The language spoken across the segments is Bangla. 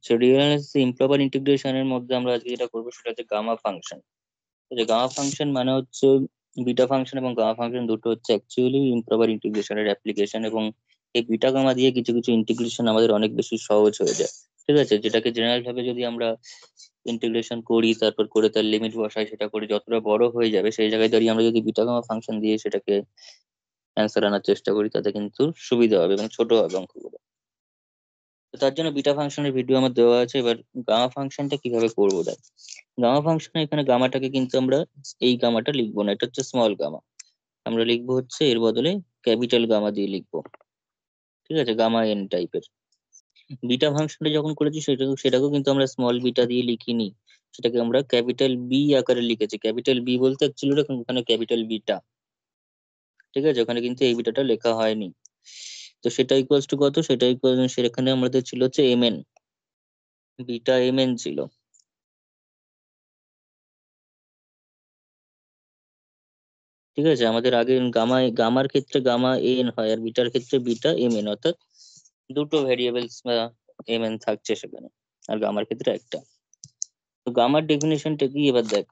আচ্ছা, রিয়েল অ্যানালিসিস ইমপ্রপার ইন্টিগ্রেশনের মধ্যে আমরা আজকে যেটা করবো সেটা হচ্ছে গামা ফাংশন। যে গামা ফাংশন মানে হচ্ছে বিটা ফাংশন এবং গামা ফাংশন দুটো হচ্ছে অ্যাকচুয়ালি ইমপ্রপার ইন্টিগ্রেশনের অ্যাপ্লিকেশন, এবং এই বিটা গামা দিয়ে কিছু কিছু ইন্টিগ্রেশন আমাদের অনেক বেশি সহজ হয়ে যায়। ঠিক আছে, যেটাকে জেনারেল ভাবে যদি আমরা ইন্টিগ্রেশন করি, তারপর করে তার লিমিট বসাই, সেটা করে যতটা বড় হয়ে যাবে সেই জায়গায় দাঁড়িয়ে আমরা যদি বিটা গামা ফাংশন দিয়ে সেটাকে অ্যান্সার আনার চেষ্টা করি, তাতে কিন্তু সুবিধা হবে এবং ছোট হবে অঙ্কগুলো। তো তার জন্য বিটা ফাংশনের ভিডিও আমার দেওয়া আছে। এবার গামা ফাংশনটা কিভাবে করবো দেখ। গামা ফাংশনে এখানে গামাটাকে কিন্তু আমরা এই গামাটা লিখবো না, এটা হচ্ছে স্মল গামা। আমরা লিখবো হচ্ছে এর বদলে ক্যাপিটাল গামা দিয়ে লিখবো। ঠিক আছে, গামা এন টাইপের। বিটা ফাংশনটা যখন করেছি সেটাকেও কিন্তু আমরা স্মল বিটা দিয়ে লিখিনি, সেটাকে আমরা ক্যাপিটাল বি আকারে লিখেছি। ক্যাপিটাল বি বলতে অ্যাকচুয়ালি ওখানে ক্যাপিটাল বিটা। ঠিক আছে, ওখানে কিন্তু এই বিটাটা লেখা হয়নি। তো সেটা ইকুয়ালস টু কত, সেটা ইকুয়াল সেখানে আমাদের ছিল হচ্ছে M N, beta M N ছিল। ঠিক আছে, আমাদের আগে গামার ক্ষেত্রে গামা এন হয়, আর বিটার ক্ষেত্রে বিটা এম এন, অর্থাৎ দুটো ভ্যারিয়েবলস বা এম এন থাকছে সেখানে, আর গামার ক্ষেত্রে একটা। তো গামার ডেফিনেশনটা কি এবার দেখ।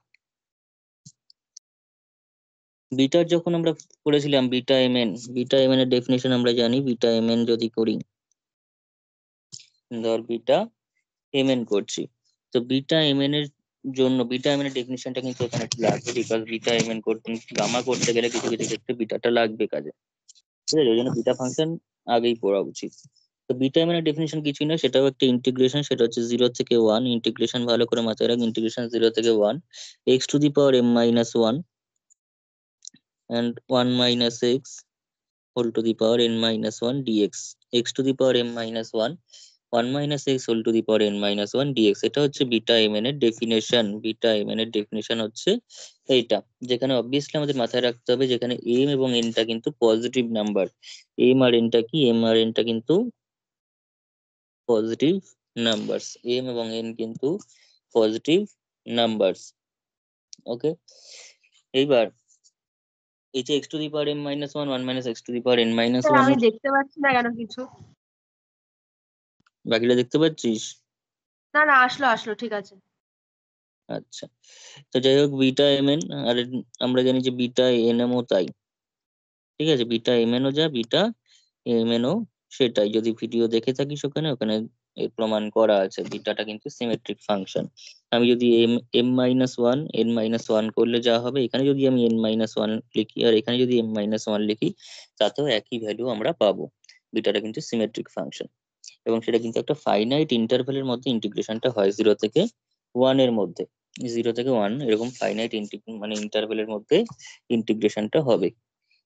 বিটার যখন আমরা করেছিলাম বিটা এম এন এর ডেফিনেশন আমরা জানি। বিটা এম এন যদি করি, ধর বিটা এম এন করছি, তো বিটা এম এন এর জন্য বিটা এম এন এর ডেফিনেশনটা কিন্তু এখানে একটু লাগবে, বিকজ বিটা এম এন করতে গামা করতে গেলে কিছু কিছু ক্ষেত্রে বিটাটা লাগবে কাজে। ঠিক আছে, ওই জন্য বিটা ফাংশন আগেই পড়া উচিত। তো বিটা এর ডেফিনেশন কিছুই না, সেটাও একটা ইন্টিগ্রেশন। সেটা হচ্ছে 0 থেকে 1 ইন্টিগ্রেশন। ভালো করে মাথায় রাখ, ইন্টিগ্রেশন 0 থেকে 1 x to the power m minus one and 1 - x whole to the power n minus one dx. X to the power m minus one 1 - x whole to the power n minus one dx. এটা হচ্ছে বিটা এম এন এর ডেফিনেশন। বিটা এম এন এর ডেফিনেশন হচ্ছে এইটা, যেখানে অবভিয়াসলি আমাদের মাথায় রাখতে হবে যেখানে এম এবং এনটা কিন্তু পজিটিভ নাম্বার। এম আর এনটা কি, এম আর এনটা কিন্তু পজিটিভ নাম্বারস। এম এবং এন কিন্তু পজিটিভ নাম্বারস। ওকে, এইবার এই যে x to the power m minus one 1 - x to the power n minus sir one, আমি দেখতে পাচ্ছি না কেন কিছু। বাকিটা দেখতে পাচ্ছিস? না না, আসলো আসলো, ঠিক আছে। আচ্ছা, তো যাই হোক, বিটা এম এন আর আমরা জানি যে বিটা এন এম ও তাই। ঠিক আছে, বিটা এম এন ও যা, বিটা এম এন ও সেটাই। যদি ভিডিও দেখে থাকিস ওখানে ওখানে এর প্রমাণ করা আছে, বিটাটা কিন্তু সিমেট্রিক ফাংশন। আমি যদি m minus one n minus one করলে যা হবে, এখানে যদি আমি এন মাইনাস ওয়ান লিখি আর এখানে যদি এম মাইনাস ওয়ান লিখি, তাতেও একই ভ্যালু আমরা পাবো। বিটাটা কিন্তু সিমেট্রিক ফাংশন, এবং সেটা কিন্তু একটা ফাইনাইট ইন্টারভ্যালের মধ্যে ইন্টিগ্রেশনটা হয়, 0 থেকে 1 এর মধ্যে। 0 থেকে 1 এরকম ফাইনাইট মানে ইন্টারভ্যালের মধ্যে ইন্টিগ্রেশনটা হবে।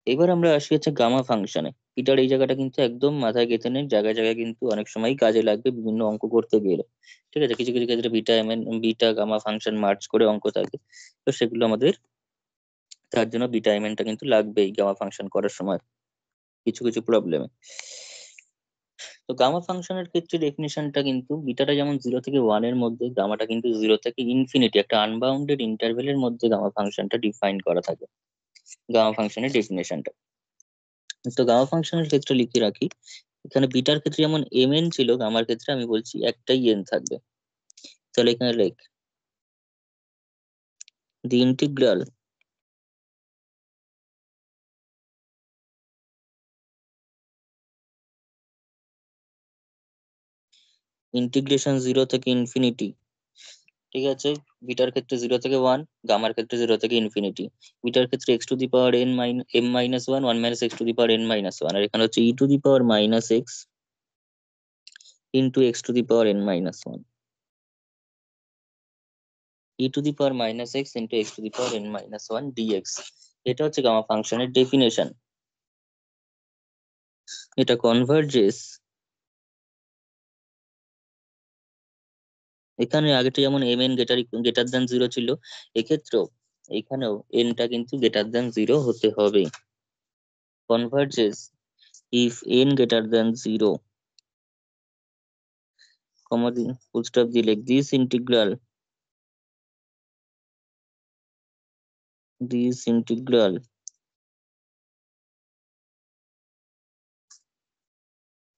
এবার আমরা আসি হচ্ছে গামা ফাংশনে। এটার এই জায়গাটা কিন্তু একদম মাথায় গেঁথে নেই, জায়গায় জায়গায় কিন্তু অনেক সময় কাজে লাগবে বিভিন্ন অঙ্ক করতে গেলে। ঠিক আছে, কিছু কিছু ক্ষেত্রে beta M N beta gamma function মার্চ করে অঙ্ক থাকে, তো সেগুলো আমাদের, তার জন্য বিটা এম এনটা কিন্তু লাগবেই গামা ফাংশন করার সময় কিছু কিছু প্রবলেমে। তো গামা ফাংশনের ক্ষেত্রে ডেফিনিশনটা কিন্তু বিটাটা যেমন 0 থেকে 1 এর মধ্যে, গামাটা কিন্তু 0 থেকে ইনফিনিটি, একটা আনবাউন্ডেড ইন্টারভেলের মধ্যে গামা ফাংশনটা ডিফাইন করা থাকে। গামা ফাংশনের ডেফিনেশনটা, তো গামা ফাংশনের ক্ষেত্রে লিখে রাখি, এখানে বিটার ক্ষেত্রে যেমন এম এন ছিল, গামার ক্ষেত্রে আমি বলছি একটাই এন থাকবে। তাহলে এখানে লেখ দি ইন্টিগ্রাল ইন্টিগ্রেশন 0 থেকে ইনফিনিটি। ঠিক আছে, বিটার ক্ষেত্রে 0 থেকে 1, গামার ক্ষেত্রে 0 থেকে ইনফিনিটি। বিটার ক্ষেত্রে x to the power m minus one 1 - x to the power n - 1, আর এখানে হচ্ছে e to the power minus x into x to the power n - 1, e to the power minus x into x to the power n - 1 dx. এটা হচ্ছে গামা ফাংশনের ডেফিনেশন। এটা কনভার্জেস, এখানে আগেটা যেমন এম এন গ্রেটার দ্যান 0 ছিল, এক্ষেত্রেও এখানেও এনটা কিন্তু গ্রেটার দ্যান 0 হতে হবে। কনভার্জেস ইফ এন গ্রেটার দ্যান 0, কমা দিয়ে ফুল স্টপ দিয়ে লিখ this integral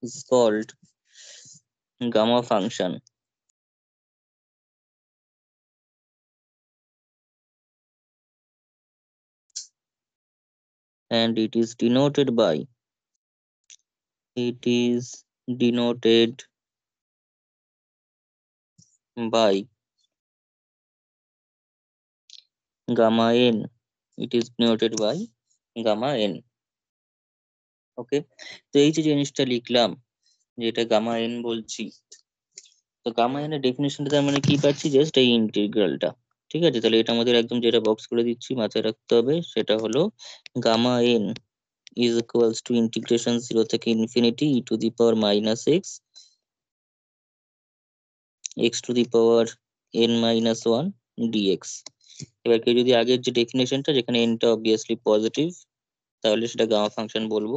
is called gamma function. and it is denoted by gamma n. It is denoted by gamma n. ওকে, তো এই যে জিনিসটা লিখলাম যেটা গামা এন বলছি, তো গামা এন এর ডেফিনেশনটা তার মানে কি পাচ্ছি, জাস্ট এই ইন্টিগ্রালটা। ঠিক আছে, তাহলে এটা আমাদের একদম যেটা বক্স করে দিচ্ছি মাথায় রাখতে হবে, সেটা হলো gamma n is equals to integration 0 থেকে infinity e to the power minus x to the power n minus 1 dx। এবার কেউ যদি আগের যে ডেফিনেশনটা যেখানে এনটা অবভিয়াসলি পজিটিভ, তাহলে সেটা গামা ফাংশন বলবো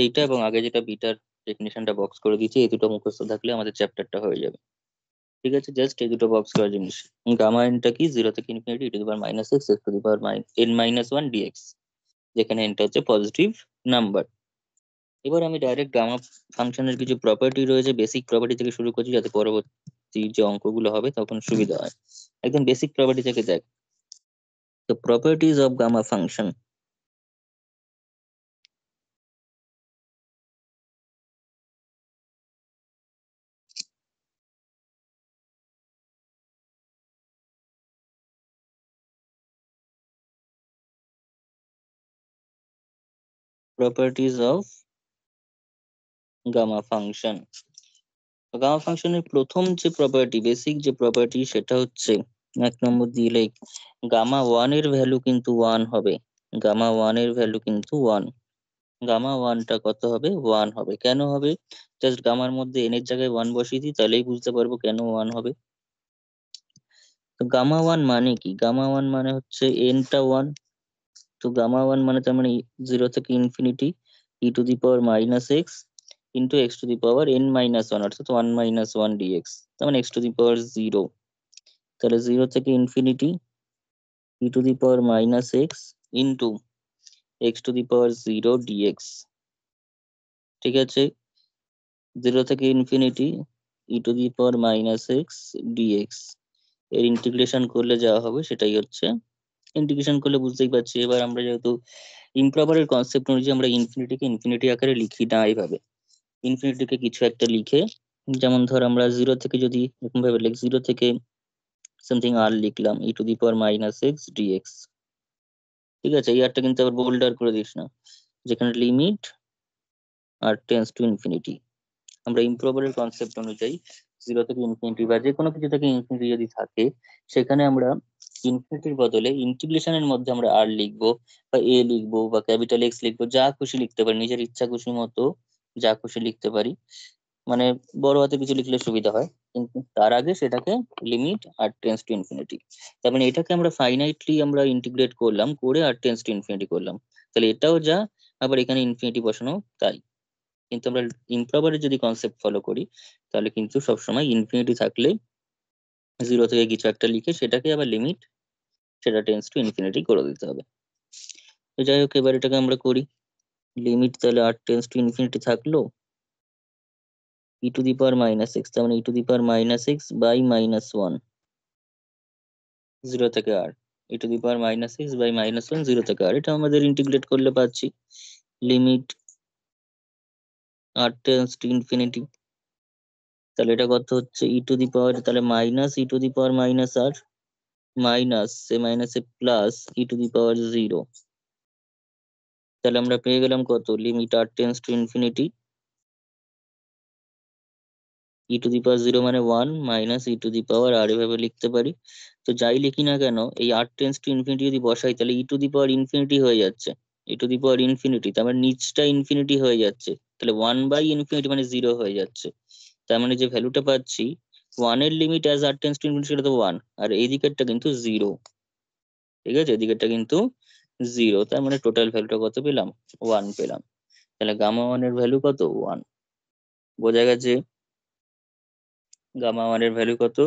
এইটা, এবং আগে যেটা বিটার ডেফিনেশনটা বক্স করে দিয়েছি, এই দুটো মুখস্থ থাকলে আমাদের চ্যাপ্টারটা হয়ে যাবে। ঠিক আছে, জাস্ট এই দুটো বক্স করা জিনিস। গামা এনটা কি, 0 থেকে infinity e to the power minus x to the power n minus 1 dx, যেখানে এনটা হচ্ছে পজিটিভ নাম্বার। এবার আমি ডাইরেক্ট গামা ফাংশনের কিছু প্রপার্টি রয়েছে, বেসিক প্রপার্টি থেকে শুরু করছি, যাতে পরবর্তী যে অঙ্কগুলো হবে তখন সুবিধা হয়। একদম বেসিক প্রপার্টি থেকে দেখ। তো properties of gamma function, properties of gamma function. গামা ফাংশনের প্রথম যে প্রপার্টি, বেসিক যে প্রপার্টি, সেটা হচ্ছে 1 নম্বর দিয়ে লাইক গামা ওয়ান এর ভ্যালু কিন্তু 1 হবে। গামা ওয়ান এর ভ্যালু কিন্তু 1। গামা ওয়ানটা কত হবে, 1 হবে। কেন হবে, জাস্ট গামার মধ্যে এন এর জায়গায় 1 বসিয়ে দিই, তাহলেই বুঝতে পারবো কেন 1 হবে। তো গামা ওয়ান মানে কি, গামা ওয়ান মানে হচ্ছে এনটা 1। তো গামা ওয়ান মানে তার মানে 0 থেকে infinity e to the power minus x into x to the power n minus 1, অর্থাৎ 1 মাইনাস 1 ডিএক্স, তার মানে এক্স টু দি পাওয়ার 0। তাহলে 0 থেকে infinity e to the power minus x into x to the power 0 dx. ঠিক আছে, 0 থেকে infinity e to the power minus x dx এর ইন্টিগ্রেশন করলে যা হবে সেটাই হচ্ছে, ইন্টিগ্রেশন করলে বুঝতেই পারছি। এবার আমরা যেহেতু ইমপ্রপারের কনসেপ্ট অনুযায়ী আমরা ইনফিনিটিকে ইনফিনিটি আকারে লিখি না এইভাবে, ইনফিনিটিকে কিছু একটা লিখে, যেমন ধর আমরা 0 থেকে যদি এরকম ভাবে লিখ, 0 থেকে সামথিং আর লিখলাম e to the power minus x dx. ঠিক আছে, এই আরটা কিন্তু আবার বোল্ডার করে দিস না, যেখানে limit r tends to infinity. আমরা ইমপ্রপারের কনসেপ্ট অনুযায়ী 0 থেকে ইনফিনিটি বা যে কোনো কিছু থেকে ইনফিনিটি যদি থাকে, সেখানে আমরা ইনফিনিটির বদলে ইন্টিগ্রেশনের মধ্যে আমরা আর লিখবো বা এ লিখবো বা ক্যাপিটাল এক্স লিখবো, যা খুশি লিখতে পারি, নিজের ইচ্ছা খুশি মতো যা খুশি লিখতে পারি। মানে বড় হাতে কিছু লিখলে সুবিধা হয়, কিন্তু তার আগে সেটাকে limit r tends to infinity, তার মানে এটাকে আমরা ফাইনাইটলি আমরা ইন্টিগ্রেট করলাম, করে আর টেন্স টু ইনফিনিটি করলাম, তাহলে এটাও যা, আবার এখানে ইনফিনিটি বসানো তাই। কিন্তু আমরা ইমপ্রপারের যদি কনসেপ্ট ফলো করি, তাহলে কিন্তু সবসময় ইনফিনিটি থাকলে 0 থেকে কিছু একটা লিখে সেটাকে আবার লিমিট, সেটা টেন্স টু ইনফিনিটি করে দিতে হবে। তো যাই হোক, এবার এটাকে আমরা করি। লিমিট তাহলে আর টেন্স টু ইনফিনিটি থাকলো e to the power minus x, তার মানে e to the power minus x by minus 1, 0 থেকে r, e to the power minus x by minus 1 0 থেকে আর, এটা আমাদের ইন্টিগ্রেট করলে পাচ্ছি limit r tends to infinity. তাহলে এটা কত হচ্ছে, ই টু দি পাওয়ার, তাহলে minus e to the power minus r minus a minus a plus e to the power 0। তাহলে আমরা পেয়ে গেলাম কত, limit r tends to infinity e to the power 0 মানে 1 মাইনাস ই টু দি পাওয়ার আর, এভাবে লিখতে পারি। তো যাই লিখি না কেন, এই আর টেন্স টু ইনফিনিটি যদি বসাই, তাহলে e to the power infinity হয়ে যাচ্ছে, ই টু দি পাওয়ার ইনফিনিটি, তার মানে নিচটা ইনফিনিটি হয়ে যাচ্ছে, তাহলে 1 বাই ইনফিনিটি মানে 0 হয়ে যাচ্ছে। তার মানে যে ভ্যালুটা পাচ্ছি 1 এর limit as r tends to infinity, সেটা তো 1, আর এই দিকেরটা কিন্তু 0। ঠিক আছে, এদিকেরটা কিন্তু 0, তার মানে টোটাল ভ্যালুটা কত পেলাম, 1 পেলাম। তাহলে গামা ওয়ান এর ভ্যালু কত, 1। বোঝা গেছে, গামা ওয়ান এর ভ্যালু কত,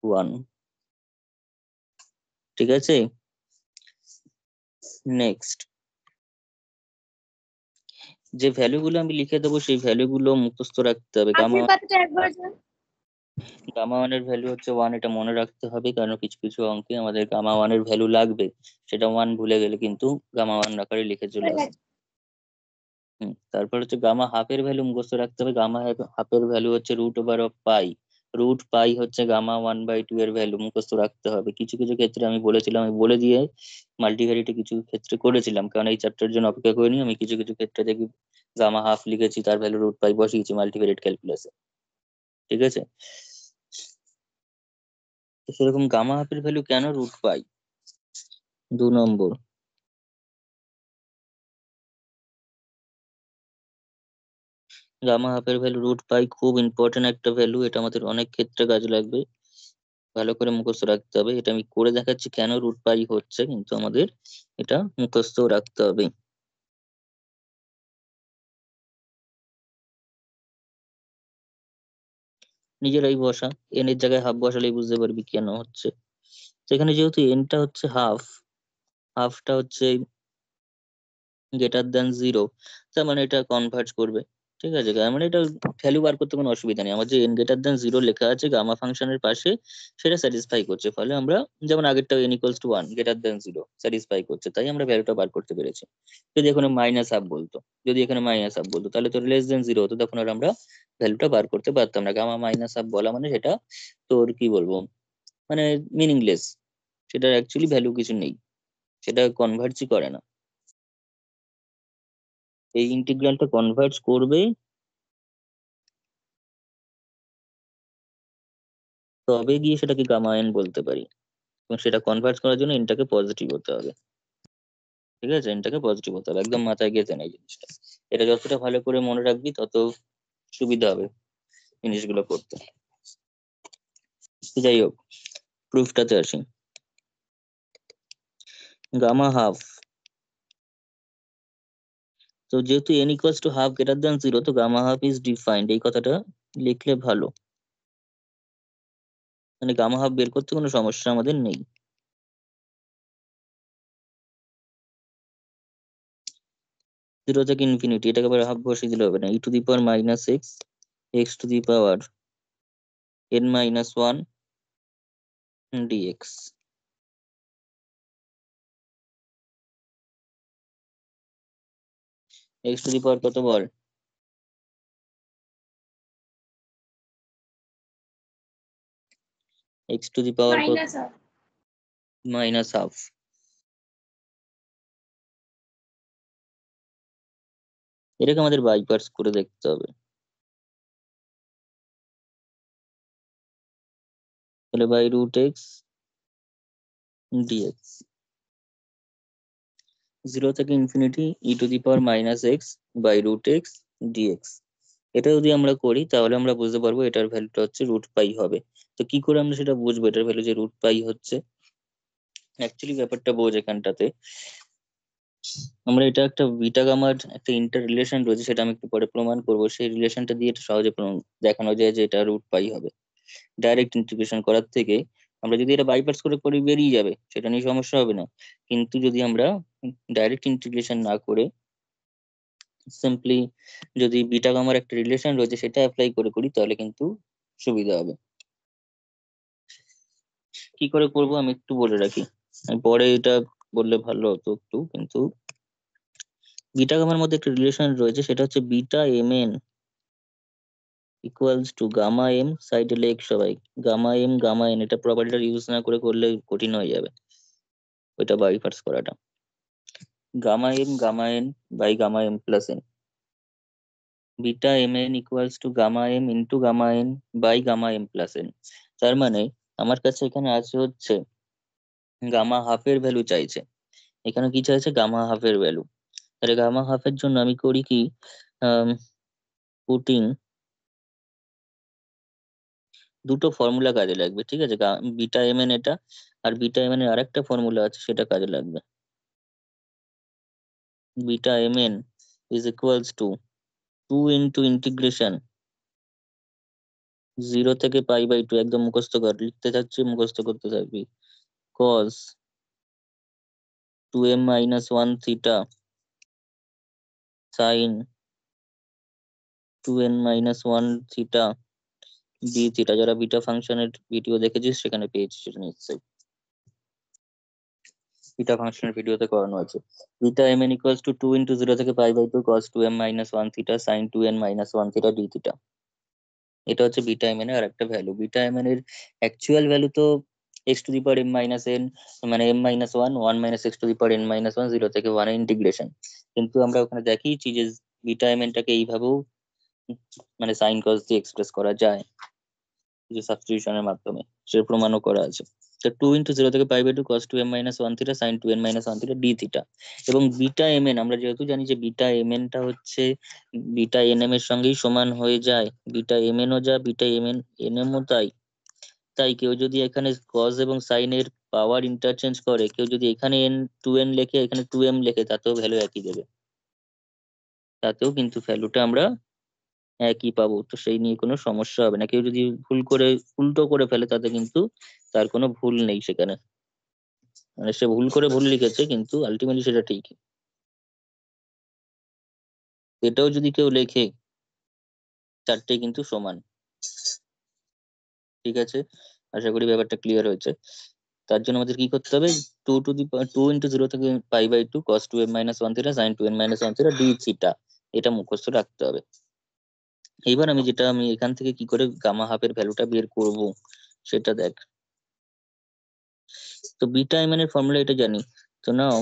1। ঠিক আছে, নেক্সট যে ভ্যালুগুলো আমি লিখে দেবো, সেই ভ্যালুগুলো মুখস্থ রাখতে হবে। গামা পাশের পাতাটা একবার যান। গামা ওয়ানের ভ্যালু হচ্ছে 1, এটা মনে রাখতে হবে, কারণ কিছু কিছু অঙ্কে আমাদের গামা ওয়ানের ভ্যালু লাগবে, সেটা 1 ভুলে গেলে কিন্তু গামা ওয়ান আকারে লিখে চলে আসবে। তারপর হচ্ছে গামা হাফের ভ্যালু মুখস্থ রাখতে হবে। গামা হাফের ভ্যালু হচ্ছে √পাই। √পাই হচ্ছে গামা 1/2 এর ভ্যালু, মুখস্থ রাখতে হবে। কিছু কিছু ক্ষেত্রে আমি বলেছিলাম, আমি বলে দিয়ে মাল্টিভ্যারিয়েটে কিছু ক্ষেত্রে করেছিলাম, কারণ এই চ্যাপ্টারের জন্য অপেক্ষা করিনি। আমি কিছু কিছু ক্ষেত্রে দেখি গামা হাফ লিখেছি, তার ভ্যালু √পাই বসিয়েছি মাল্টিভ্যারিয়েট ক্যালকুলাসে। ঠিক আছে, তো সেরকম গামা হাফের ভ্যালু কেন √পাই? 2 নম্বর, গামা হাফের ভ্যালু √পাই খুব ইম্পর্টেন্ট একটা ভ্যালু, এটা আমাদের অনেক ক্ষেত্রে কাজে লাগবে, ভালো করে মুখস্থ রাখতে হবে। এটা আমি করে দেখাচ্ছি কেন √পাই হচ্ছে, কিন্তু আমাদের এটা মুখস্থ রাখতে হবে। নিজেরাই বসা, এন এর জায়গায় হাফ বসালেই বুঝতে পারবি কেন হচ্ছে। সেখানে যেহেতু এনটা হচ্ছে হাফ, হাফটা হচ্ছে >0, তার মানে এটা কনভার্জ করবে। ঠিক আছে, তার মানে এটা ভ্যালু বার করতে কোনো অসুবিধা নেই। আমার যে n>0 লেখা আছে গামা ফাংশনের পাশে, সেটা স্যাটিসফাই করছে, ফলে আমরা যেমন আগেরটা n=1 >0 স্যাটিসফাই করছে, তাই আমরা ভ্যালুটা বার করতে পেরেছি। যদি এখানে -1/2 বলতো, যদি এখানে -1/2 বলতো, তাহলে তো <0 হতো, তখন আর আমরা ভ্যালুটা বার করতে পারতাম না। গামা -1/2 বলা মানে সেটা তোর কি বলবো, মানে মিনিংলেস, সেটার অ্যাকচুয়ালি ভ্যালু কিছু নেই, সেটা কনভার্জই করে না। এই ইন্টিগ্রালটা কনভার্জ করবে, তবে গিয়ে সেটাকে গামা এন বলতে পারি, এবং সেটা কনভার্ট করার জন্য এনটাকে পজিটিভ হতে হবে। ঠিক আছে, এনটাকে পজিটিভ হতে হবে, একদম মাথায় গেঁথে নেই জিনিসটা। এটা যতটা ভালো করে মনে রাখবি তত সুবিধা হবে জিনিসগুলো করতে। তো যাই হোক, প্রুফটাতে আসি। গামা হাফ, তো যেহেতু n=1/2 তো গামা হাফ ইজ ডিফাইন্ড, এই কথাটা লিখলে ভালো, মানে গামা হাফ বের করতে কোনো সমস্যা আমাদের নেই। 0 থেকে ইনফিনিটি, এটাকে আবার হাফ বসিয়ে দিলে হবে না, e⁻⁻x x⁻n−1 dx। x⁻ কত বল? x⁻ কত? -1/2। এটাকে আমাদের বাই পার্টস করে দেখতে হবে। তাহলে √x dx, 0 থেকে ইনফিনিটি e⁻⁻x √x dx। এটা যদি আমরা করি তাহলে আমরা বুঝতে পারবো এটার ভ্যালুটা হচ্ছে √পাই হবে। তো কি করে আমরা সেটা বুঝবো এটার ভ্যালু যে √পাই হচ্ছে? অ্যাকচুয়ালি ব্যাপারটা বোঝ এখানটাতে, আমরা এটা একটা বিটা গামার একটা ইন্টার রিলেশন রয়েছে, সেটা আমি একটু পরে প্রমাণ করবো। সেই রিলেশনটা দিয়ে এটা সহজে দেখানো যায় যে এটা √পাই হবে। ডাইরেক্ট ইন্টিগ্রেশন করার থেকে আমরা যদি এটা বাইপার্টস করে করি বেরিয়ে যাবে, সেটা নিয়ে সমস্যা হবে না। কিন্তু যদি আমরা ডাইরেক্ট ইন্টিগ্রেশন না করে সিম্পলি যদি বিটা গামার একটা রিলেশন রয়েছে সেটা অ্যাপ্লাই করে করি, তাহলে কিন্তু সুবিধা হবে। কি করে করব আমি একটু বলে রাখি, আমি পরে এটা বললে ভালো হতো একটু, কিন্তু বিটা গামার মধ্যে একটা রিলেশন রয়েছে, সেটা হচ্ছে β mn = Γm সাইডে লেখ সবাই, Γm Γn, এটা প্রপার্টিটা ইউজ না করে করলে কঠিন হয়ে যাবে ওইটা বাইপার্টস করাটা। Γm Γn/Γm+n, β mn = Γm × Γm/Γm+n। তার মানে আমার কাছে এখানে আছে হচ্ছে গামা হাফের ভ্যালু চাইছে, এখানে কি চাইছে? গামা হাফের ভ্যালু। তাহলে গামা হাফের জন্য আমি করি কি, পুটিং দুটো ফর্মুলা কাজে লাগবে। ঠিক আছে, β mn এটা, আর β mn এর আরেকটা ফর্মুলা আছে সেটা কাজে লাগবে। β mn = 2 ইন্টু ইন্টিগ্রেশন 0 থেকে π/2, একদম মুখস্থ কর, লিখতে থাকছি মুখস্থ করতে থাকবি, cos 2m−1 theta sin 2n−1 theta d theta, যারা বিটা ফাংশনের ভিডিও দেখেছিস সেখানে পেয়েছিস সেটা নিশ্চয়ই, বিটা ফাংশনের ভিডিওতে করানো আছে। Beta M n equals to 2 × 0 থেকে π/2 cos 2m - 1 theta sin 2n - 1 theta d theta. এটা হচ্ছে বিটা এম এন এর একটা ভ্যালু। বিটা এম এন এর অ্যাকচুয়াল ভ্যালু তো x⁻m−n, মানে m−1 1 - x⁻n−1 0 থেকে 1 এর ইন্টিগ্রেশন। কিন্তু আমরা ওখানে দেখিয়েছি যে বিটা এম এনটাকে এইভাবেও মানে সাইন কস দিয়ে এক্সপ্রেস করা যায় কিছু সাবস্টিটিউশনের মাধ্যমে, সে প্রমাণও করা আছে। তো 2 × 0 থেকে π/2 cos 2m - 1 theta sin 2n - 1 theta d theta. এবং বিটা এম এন আমরা যেহেতু জানি যে বিটা এম এনটা হচ্ছে বিটা এন এম এর সঙ্গেই সমান হয়ে যায়, বিটা এম এনও যা বিটা এম এন এন এমও তাই। তাই কেউ যদি এখানে কজ এবং সাইনের পাওয়ার ইন্টারচেঞ্জ করে, কেউ যদি এখানে n 2n লেখে এখানে 2m লেখে, তাতেও ভ্যালু একই দেবে, তাতেও কিন্তু ভ্যালুটা আমরা একই পাবো। তো সেই নিয়ে কোনো সমস্যা হবে না। কেউ যদি ভুল করে উল্টো করে ফেলে তাতে কিন্তু তার কোনো ভুল নেই সেখানে, মানে সে ভুল করে ভুল লিখেছে কিন্তু আলটিমেটলি সেটা ঠিক। এটাও যদি কেউ লেখে চারটে কিন্তু সমান। ঠিক আছে, আশা করি ব্যাপারটা ক্লিয়ার হয়েছে। তার জন্য আমাদের কি করতে হবে, 2 × 0 থেকে π/2 cos 2m - 1 theta sin 2n - 1 theta d theta, এটা মুখস্থ রাখতে হবে। এইবার আমি এখান থেকে কি করে গামা হাফের ভ্যালুটা বের করব সেটা দেখ। তো বিটা এম এন এর ফর্মুলা এটা জানি। তো now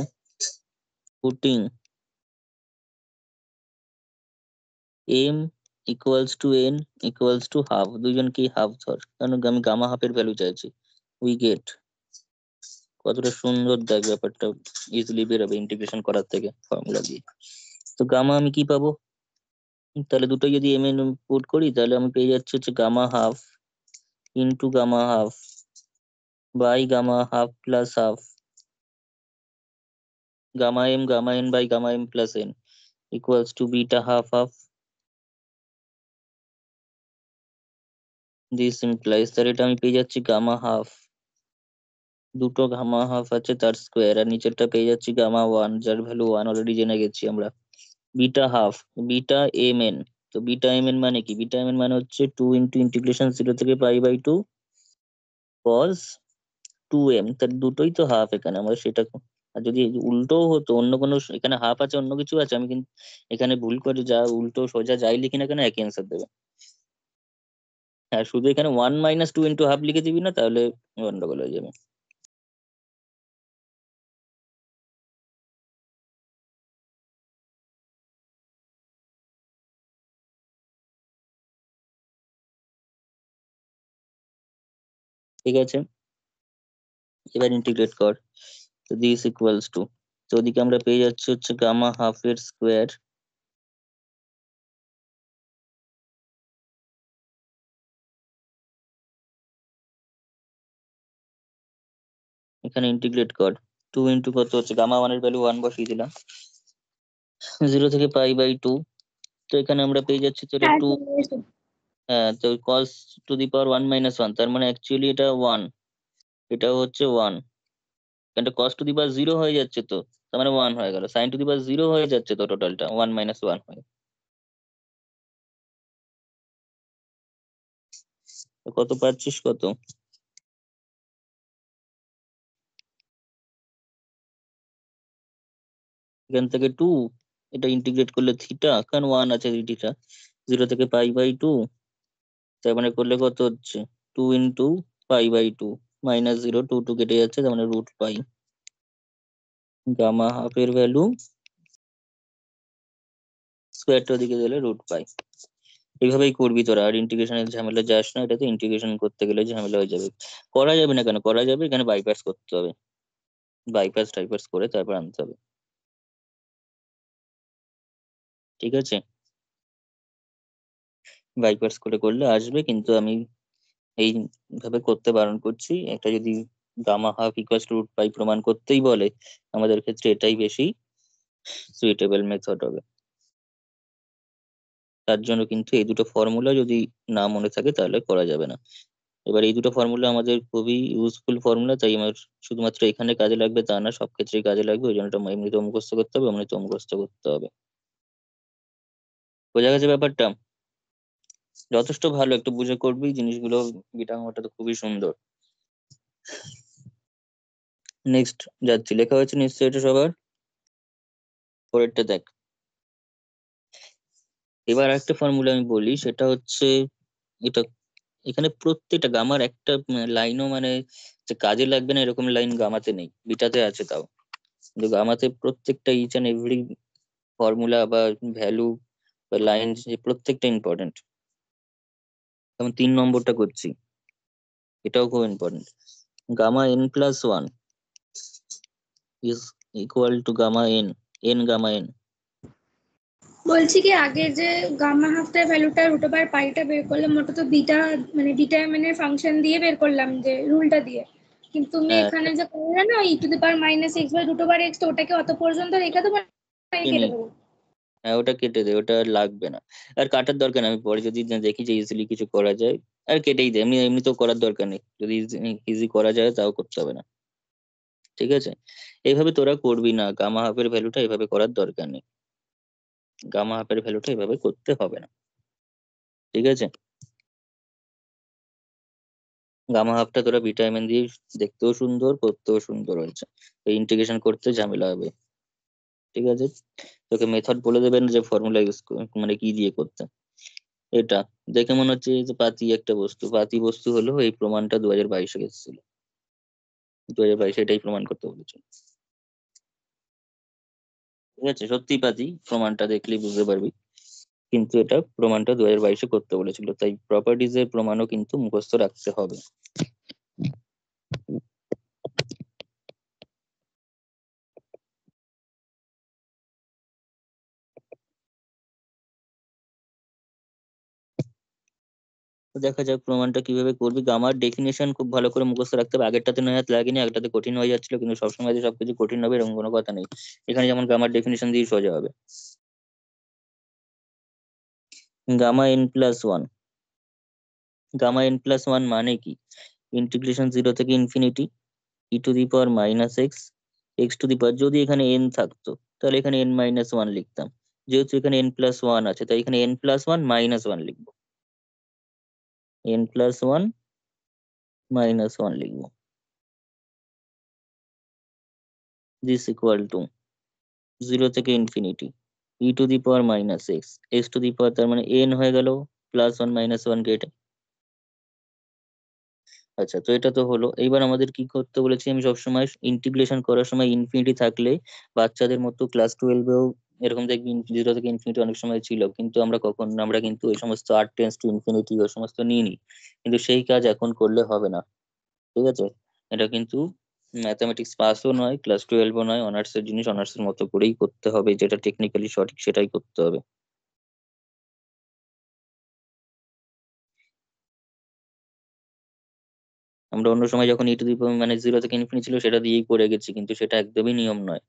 putting m equals to n equals to half, দুইজনকেই হাফ ধর, কারণ আমি গামা হাফের ভ্যালু চাইছি। উই গেট, কতটা সুন্দর দেখ ব্যাপারটা, ইজিলি বেরোবে ইন্টিগ্রেশন করার থেকে ফর্মুলা দিয়ে। তো গামা আমি কি পাবো, তাহলে দুটো যদি এম এন পুট করি তাহলে আমি পেয়ে যাচ্ছি হচ্ছে gamma half into gamma half by gamma half plus half gamma N by gamma M plus n equals to beta half half. This implies, তাহলে এটা আমি পেয়ে যাচ্ছি গামা হাফ, দুটো গামা হাফ আছে তার স্কোয়ার, আর নিচেরটা পেয়ে যাচ্ছি গামা ওয়ান যার ভ্যালু ওয়ান অলরেডি জেনে গেছি আমরা। Beta half beta M n, তো বিটা এম এন মানে কি, বিটা এম এন মানে হচ্ছে 2 × 0 থেকে π/2 cos 2m, তার দুটোই তো হাফ এখানে আমরা সেটা। আর যদি উল্টো হতো অন্য কোনো এখানে হাফ আছে অন্য কিছু আছে, আমি কিন্তু এখানে ভুল করে যা উল্টো সোজা যাই লিখি না কেন একই অ্যান্সার দেবে। হ্যাঁ, শুধু এখানে 1 - 2 × হাফ লিখে দিবি না, তাহলে গন্ডগোল হয়ে যাবে। ঠিক আছে, এবার ইন্টিগ্রেট কর। তো দিস ইকুয়ালস টু, তো ওদিকে আমরা পেয়ে যাচ্ছি হচ্ছে গামা হাফের স্কোয়ার, এখানে ইন্টিগ্রেট কর। 2 × কত হচ্ছে গামা ওয়ানের ভ্যালু 1 বসিয়ে দিলাম, 0 থেকে π/2। তো এখানে আমরা পেয়ে যাচ্ছি তো এটা 2। হ্যাঁ, তো cos টু দি পাওয়ার 1 - 1, তার মানে অ্যাকচুয়ালি এটা 1, এটা হচ্ছে 1, এটা cos টু দি পাওয়ার 0 হয়ে যাচ্ছে, তো তার মানে 1 হয়ে গেল, sin টু দি পাওয়ার 0 হয়ে যাচ্ছে, তো টোটালটা 1 - 1 হয়। তো কত পাচ্ছিস, কত এখান থেকে 2, এটা ইন্টিগ্রেট করলে থিটা, কারণ 1 আছে থিটা, 0 থেকে π/2, তার মানে করলে কত হচ্ছে 2 × π/2 -0, 2 2 কেটে যাচ্ছে, তার মানে √π, গামা হাফের ভ্যালু স্কোয়ারটা ওদিকে দিলে √π। এইভাবেই করবি তোরা, আর ইন্টিগ্রেশনের ঝামেলা যাস না, এটাতে ইন্টিগ্রেশন করতে গেলে ঝামেলা হয়ে যাবে। করা যাবে না কেন, করা যাবে, এখানে বাইপাস করতে হবে, বাইপাস টাইপাস করে তারপর আনতে হবে। ঠিক আছে, বাইপাস করে করলে আসবে, কিন্তু আমি এইভাবে করতে বারণ করছি। একটা যদি গামা হাফ ইকুয়ালস টু √π প্রমাণ করতেই বলে, আমাদের ক্ষেত্রে এটাই বেশি সুইটেবল মেথড হবে। তার জন্য কিন্তু এই দুটো ফর্মুলা যদি না মনে থাকে তাহলে করা যাবে না। এবার এই দুটো ফর্মুলা আমাদের খুবই ইউজফুল ফর্মুলা, তাই আমার শুধুমাত্র এখানে কাজে লাগবে তা না, সব ক্ষেত্রেই কাজে লাগবে, ওই জন্য এটা এমনিতে মুখস্থ করতে হবে, এমনিতে মুখস্থ করতে হবে। বোঝা গেছে ব্যাপারটা? যথেষ্ট ভালো, একটু বুঝে করবি জিনিসগুলো। বিটা গামাটা তো খুবই সুন্দর। নেক্সট যাচ্ছি, লেখা হয়েছে নিশ্চয়ই এটা সবার। পরেরটা দেখ। এবার একটা ফর্মুলা আমি বলি, সেটা হচ্ছে এটা। এখানে প্রত্যেকটা গামার একটা লাইনও মানে যে কাজে লাগবে না এরকম লাইন গামাতে নেই, বিটাতে আছে তাও। কিন্তু গামাতে প্রত্যেকটা ইচ অ্যান্ড এভরি ফর্মুলা বা ভ্যালু বা লাইন প্রত্যেকটা ইম্পর্টেন্ট। যেমন 3 নম্বরটা করছি, এটাও খুব important. Gamma n plus one is equal to gamma n, n gamma n. বলছি কি আগে যে গামা হাফটার ভ্যালুটা রুট ওভার পাইটা বের করলাম, ওটা তো বিটা মানে ডিটারমিনের ফাংশন দিয়ে বের করলাম, যে রুলটা দিয়ে। কিন্তু তুমি হ্যাঁ, এখানে যে করলে না e to the power minus x by root over x, তো ওটাকে অত পর্যন্ত রেখে দেবো নাকি চিনি। কেটে দেবো? হ্যাঁ, ওটা কেটে দে, ওটা আর লাগবে না। আর কাটার দরকার নেই, আমি পরে যদি দেখি যে ইজিলি কিছু করা যায় আর কেটেই দে। এমনি এমনি তো করার দরকার নেই, যদি ইজি করা যায় তাও করতে হবে না। ঠিক আছে, এইভাবে তোরা করবি না, গামা হাফের ভ্যালুটা এইভাবে করার দরকার নেই। গামা হাফের ভ্যালুটা এইভাবে করতে হবে না। ঠিক আছে, গামা হাফটা তোরা ভিটামিন দিয়ে দেখতেও সুন্দর, করতেও সুন্দর হয়েছে। এই ইন্টিগ্রেশন করতে ঝামেলা হবে। ঠিক আছে, তোকে মেথড বলে দেবেন যে ফর্মুলা ইউজ মানে কি দিয়ে করতে। এটা দেখে মনে হচ্ছে যে পাতি একটা বস্তু, পাতি বস্তু হলো, এই প্রমাণটা 2022-এ এসেছিল। 2022 এটাই প্রমাণ করতে বলেছিল। ঠিক আছে, সত্যি পাতি, প্রমাণটা দেখলেই বুঝতে পারবি। কিন্তু এটা প্রমাণটা 2022-এ করতে বলেছিল, তাই প্রপার্টিজ এর প্রমাণও কিন্তু মুখস্থ রাখতে হবে। তো দেখা যাক প্রমাণটা কিভাবে করবি। গামার ডেফিনেশন খুব ভালো করে মুখস্থ রাখতে হবে। আগেরটাতে নয় হাত লাগেনি, আগেরটাতে কঠিন হয়ে যাচ্ছিল, কিন্তু সবসময় যে সবকিছু কঠিন হবে এরকম কোনো কথা নেই। এখানে যেমন গামার ডেফিনেশন দিয়ে সোজা হবে। Gamma n plus one, gamma n plus one মানে কি? ইন্টিগ্রেশন 0 থেকে infinity e to the power minus x, x to the power, যদি এখানে এন থাকতো তাহলে এখানে এন মাইনাস ওয়ান লিখতাম। যেহেতু এখানে এন প্লাস ওয়ান আছে তাই এখানে n plus one minus one লিখবো, n plus one minus one লিখবো। দিস ইকুয়াল টু 0 থেকে infinity e to the power minus x, x to the power তার মানে এন হয়ে গেল প্লাস ওয়ান মাইনাস ওয়ান কেটে। আচ্ছা, তো এটা তো হলো। এইবার আমাদের কি করতে বলেছি, আমি সবসময় ইন্টিগ্রেশন করার সময় ইনফিনিটি থাকলে, বাচ্চাদের মতো ক্লাস 12-এও এরকম দেখবি 0 থেকে ইনফিনিটি অনেক সময় ছিল, কিন্তু আমরা কিন্তু ওই সমস্ত আর টেন্স টু ইনফিনিটি ওই সমস্ত নিইনি। কিন্তু সেই কাজ এখন করলে হবে না। ঠিক আছে, এটা কিন্তু ম্যাথামেটিক্স পাসও নয়, ক্লাস 12ও নয়, অনার্স এর জিনিস অনার্স এর মতো করেই করতে হবে, যেটা টেকনিক্যালি সঠিক সেটাই করতে হবে। আমরা অন্য সময় যখন ই টু দি মানে 0 থেকে ইনফিনিটি ছিল সেটা দিয়েই করে গেছি, কিন্তু সেটা একদমই নিয়ম নয়।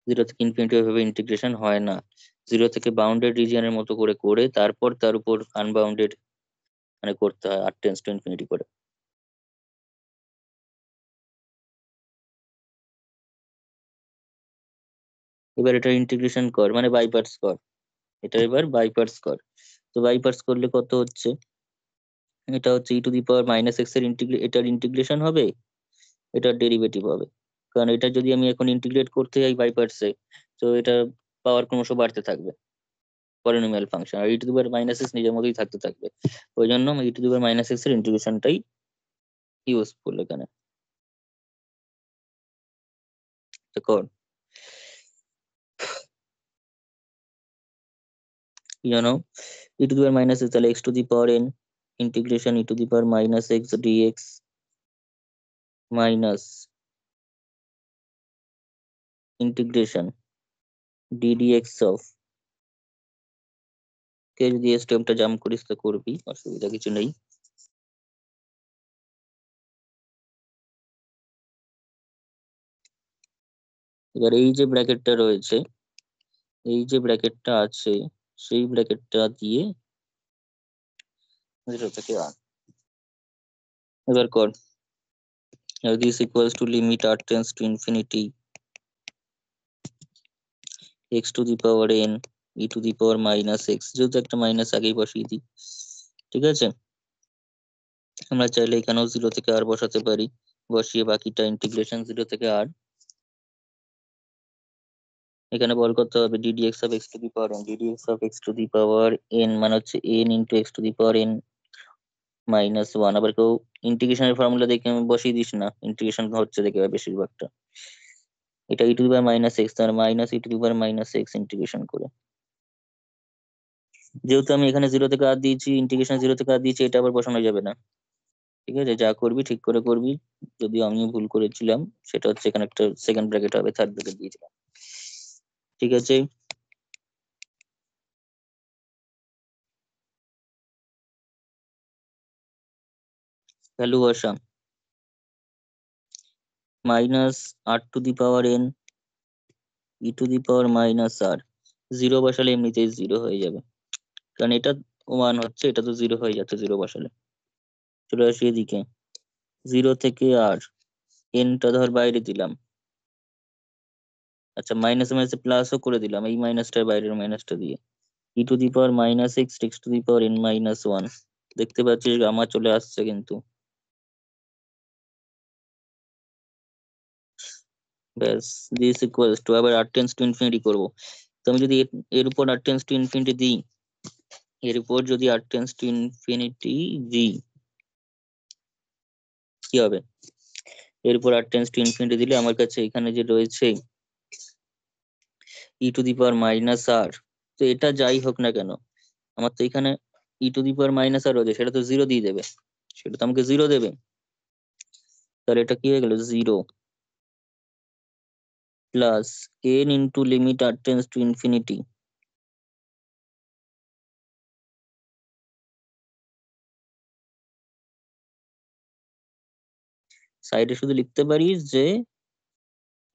0 থেকে ইনফিনিটি ভাবে ইন্টিগ্রেশন হয় না। 0 থেকে বাউন্ডেড রিজিয়নের মতো করে করে তারপর তার উপর আনবাউন্ডেড মানে করতে হয় আর টেন্স টু ইনফিনিটি করে। এবার এটা ইন্টিগ্রেশন কর মানে বাই পার্টস কর, এটা এবার বাই পার্টস কর। তো বাই পার্টস করলে কত হচ্ছে, এটা হচ্ছে e to the power minus x এর এটার ইন্টিগ্রেশন হবে, এটার ডেরিভেটিভ হবে। কারণ এটা যদি আমি এখন ইন্টিগ্রেট করতে যাই বাই পার্টসে, তো এটা পাওয়ার ক্রমশ বাড়তে থাকবে, পলিনোমিয়াল ফাংশন, আর e to the power minus x নিজের মতোই থাকতে থাকবে। ওই জন্য আমি e to the power minus x এর ইন্টিগ্রেশনটাই ইউজফুল এখানে। তো কর, কি জানো, e to the power minus x, তাহলে x to the power n integration e to the power minus x dx minus integration d dx of, কে যদি এই স্টেপটা জাম্প করিস তো করবি, অসুবিধা কিছু নেই। এবার এই যে ব্র্যাকেটটা রয়েছে, এই যে ব্র্যাকেটটা আছে, সেই ব্র্যাকেটটা দিয়ে 0 থেকে 1 এবার কর। This equals to limit r tends to infinity x to the power n e to the power minus x, যেহেতু একটা মাইনাস আগেই বসিয়ে দিই। ঠিক আছে, আমরা চাইলে এখানেও 0 থেকে আর বসাতে পারি, বসিয়ে বাকিটা ইন্টিগ্রেশন 0 থেকে আর। এখানে বল করতে হবে ddx of x to the power n, ddx of x to the power n মানে হচ্ছে n into x to the power n minus 1। আবার কেউ ইন্টিগ্রেশনের ফর্মুলা দেখে বসিয়ে দিস না, ইন্টিগ্রেশন হচ্ছে দেখে বেশিরভাগটা। এটা e to the power minus x, তার minus e to the power minus x integration করে। যেহেতু আমি এখানে 0 থেকে আর দিয়েছি, ইন্টিগ্রেশন 0 থেকে আর দিয়েছি, এটা আবার বসানো যাবে না। ঠিক আছে, যা করবি ঠিক করে করবি। যদিও আমিও ভুল করেছিলাম, সেটা হচ্ছে এখানে একটা সেকেন্ড ব্র্যাকেট হবে, থার্ড ব্র্যাকেট দিয়েছিলাম। ঠিক আছে, ভ্যালু বসা minus r to the power n e to the power minus r. 0 বসালে এমনিতেই 0 হয়ে যাবে, কারণ এটা 1 হচ্ছে, এটা তো 0 হয়ে যাচ্ছে 0 বসালে। চলে আসি এদিকে, 0 থেকে আর এনটা ধর বাইরে দিলাম, আচ্ছা মাইনাস মাইনাসে প্লাসও করে দিলাম, এই মাইনাসটার বাইরের মাইনাসটা দিয়ে e to the power minus x x to the power n minus 1। দেখতে পাচ্ছিস গামা চলে আসছে কিন্তু। ব্যাস, দিস ইকুয়ালস টু, আবার আর টেন্স টু ইনফিনিটি করবো। তো আমি যদি এর উপর আর টেন্স টু ইনফিনিটি দিই, এর উপর যদি আর টেন্স টু ইনফিনিটি দিই কি হবে? এর উপর আর টেন্স টু ইনফিনিটি দিলে আমার কাছে এখানে যে রয়েছে ই টু দি পাওয়ার মাইনাস আর, তো এটা যাই হোক না কেন, আমার তো এখানে ই টু দি পাওয়ার মাইনাস আর রয়েছে, সেটা তো 0 দিয়ে দেবে, সেটা তো আমাকে 0 দেবে। তাহলে এটা কি হয়ে গেল, 0 plus n into limit r tends to infinity. সাইডে শুধু লিখতে পারিস যে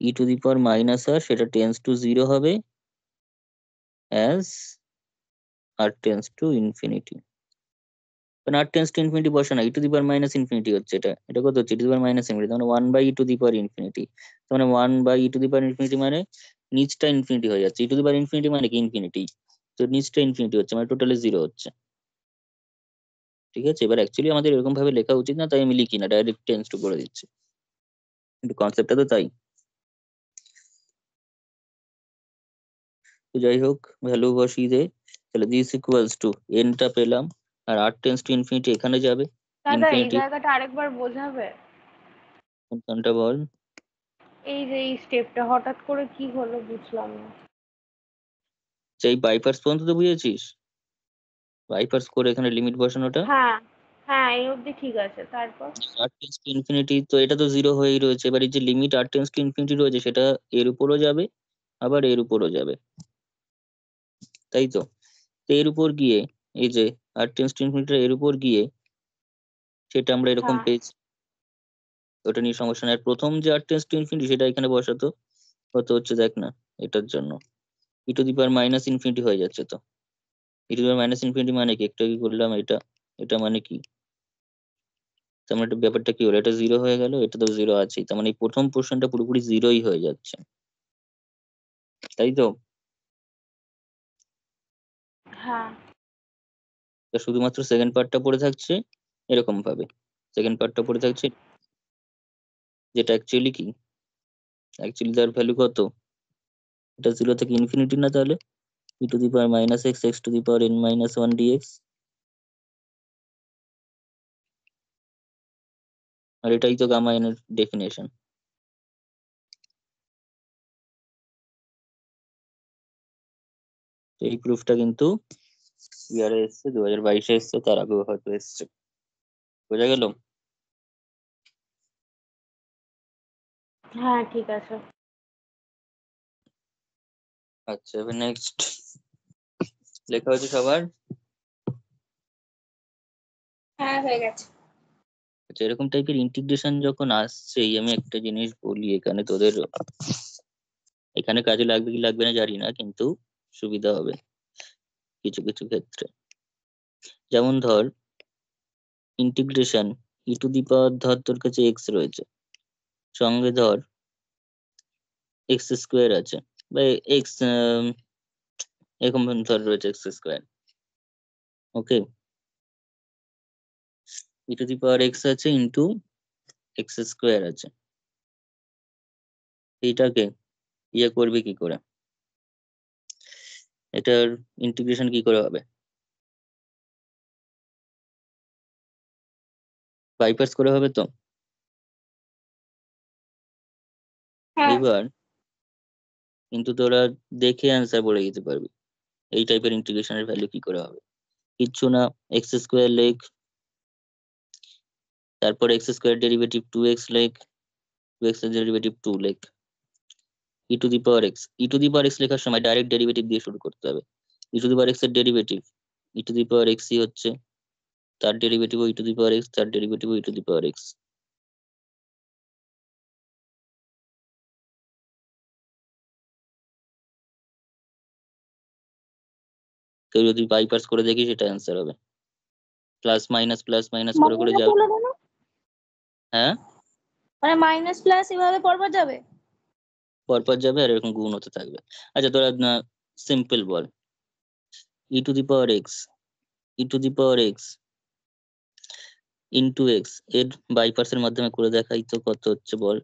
ই টু দি পাওয়ার মাইনাস আর, সেটা টেন্স টু 0 হবে as r tends to infinity. কারণ আর টেন্স টু ইনফিনিটি বসে না, e to the power minus infinity হচ্ছে, এটা এটা কত হচ্ছে, e to the power minus infinity, মানে 1 by e to the power infinity. মানে 1 by e to the power infinity মানে নিচটা ইনফিনিটি হয়ে যাচ্ছে, ই টু দি পাওয়ার ইনফিনিটি মানে কি ইনফিনিটি, তো নিচটা ইনফিনিটি হচ্ছে, মানে টোটালি 0 হচ্ছে। ঠিক আছে, এবার অ্যাকচুয়ালি আমাদের এরকম ভাবে লেখা উচিত না, তাই আমি লিখি না, ডাইরেক্ট টেন্স টু করে দিচ্ছি, কিন্তু কনসেপ্টটা তো তাই। তো যাই হোক, ভ্যালু বসিয়ে দে, তাহলে দিস ইকুয়ালস টু এনটা পেলাম, আর আর টেন্স টু ইনফিনিটি এখানে যাবে, দাদা এই ইনফিনিটি। জায়গাটা আরেকবার বোঝাবে? কোনটা বল? এই যে এই স্টেপটা হঠাৎ করে কি হলো বুঝলাম না। এই বাইপার্স পর্যন্ত তো বুঝেছিস, বাইপার্স করে এখানে লিমিট বসানোটা। হ্যাঁ হ্যাঁ, এই অবধি ঠিক আছে, তারপর? আর টেন্স টু ইনফিনিটি তো এটা তো 0 হয়েই রয়েছে, এবার এই যে limit r tends to infinity রয়েছে, সেটা এর উপরও যাবে আবার এর উপরও যাবে, তাই তো। তো এর উপর গিয়ে এই যে আর টেন্স টু ইনফিনিটি এর উপর গিয়ে, সেটা আমরা এরকম হ্যাঁ পেয়েছি, ওটা নিয়ে সমস্যা নেই। আর প্রথম যে আর টেন্স টু ইনফিনিটি সেটা এখানে বসাতো, কত হচ্ছে দেখ না, এটার জন্য e to the power minus infinity হয়ে যাচ্ছে। তো e to the power minus infinity মানে কি, একটু কি করলাম, এটা এটা মানে কি, তার মানে ব্যাপারটা কি হলো, এটা 0 হয়ে গেল, এটা তো 0 আছেই, তার মানে এই প্রথম পোর্শনটা পুরোপুরি 0ই হয়ে যাচ্ছে, তাই তো। হ্যাঁ তা শুধুমাত্র সেকেন্ড পার্টটা পড়ে থাকছে এরকম ভাবে, সেকেন্ড পার্টটা পড়ে থাকছে, যেটা অ্যাকচুয়ালি কি, অ্যাকচুয়ালি তার ভ্যালু কত, এটা 0 থেকে ইনফিনিটি না, তাহলে e to the power minus x x to the power n minus 1 dx. আর এটাই তো গামা এর ডেফিনেশন। এই প্রুফটা কিন্তু ইয়ারে এসছে, 2022-এ এসছে, তার আগেও হয়তো এসছে, বোঝা গেল? হ্যাঁ ঠিক আছে। আচ্ছা, এবার নেক্সট লেখা হচ্ছে সবার। হ্যাঁ হয়ে গেছে। আচ্ছা, এরকম টাইপের ইন্টিগ্রেশন যখন আসছে, আমি একটা জিনিস বলি, এখানে তোদের এখানে কাজে লাগবে কি লাগবে না জানি না, কিন্তু সুবিধা হবে কিছু কিছু ক্ষেত্রে। যেমন ধর ইন্টিগ্রেশন ই টু দি পাওয়ার, ধর তোর কাছে এক্স রয়েছে, সঙ্গে ধর এক্স স্কোয়ার আছে, বা এক্স এরকম ধর রয়েছে x square. Okay, E to the power x আছে ইন্টু এক্স স্কোয়ার আছে। এইটাকে ইয়ে করবে কি করে, এটার ইন্টিগ্রেশন কি করে হবে? বাইপাস করে হবে তো। হ্যাঁ। এবার কিন্তু তোরা দেখে অ্যান্সার বলে দিতে পারবি এই টাইপের ইন্টিগ্রেশনের ভ্যালু কি করে হবে। কিচ্ছু না, এক্স স্কোয়ার লেখ, তারপর এক্স স্কোয়ার ডেরিভেটিভ 2x লেখ, 2x এর ডেরিভেটিভ 2 লেখ, e to the power x. E to the power x লেখার সময় ডাইরেক্ট ডেরিভেটিভ দিয়ে শুরু করতে হবে। E to the power x এর derivative e to the power এক্সই হচ্ছে, তার derivative e to the power x, তার derivative e to the power x. কেউ যদি বাইপাস করে দেখি সেটা অ্যান্সার হবে। প্লাস মাইনাস করে করে মাইনাস যাবে। হলো কেন? হ্যাঁ, মানে মাইনাস প্লাস এভাবে পরপর যাবে? পরপর যাবে আর এরকম গুণ হতে থাকবে। আচ্ছা তোরা simple ball, E to the power x, e to the power x into x এর বাইপার্সের মাধ্যমে করে দেখাই তো কত হচ্ছে বল।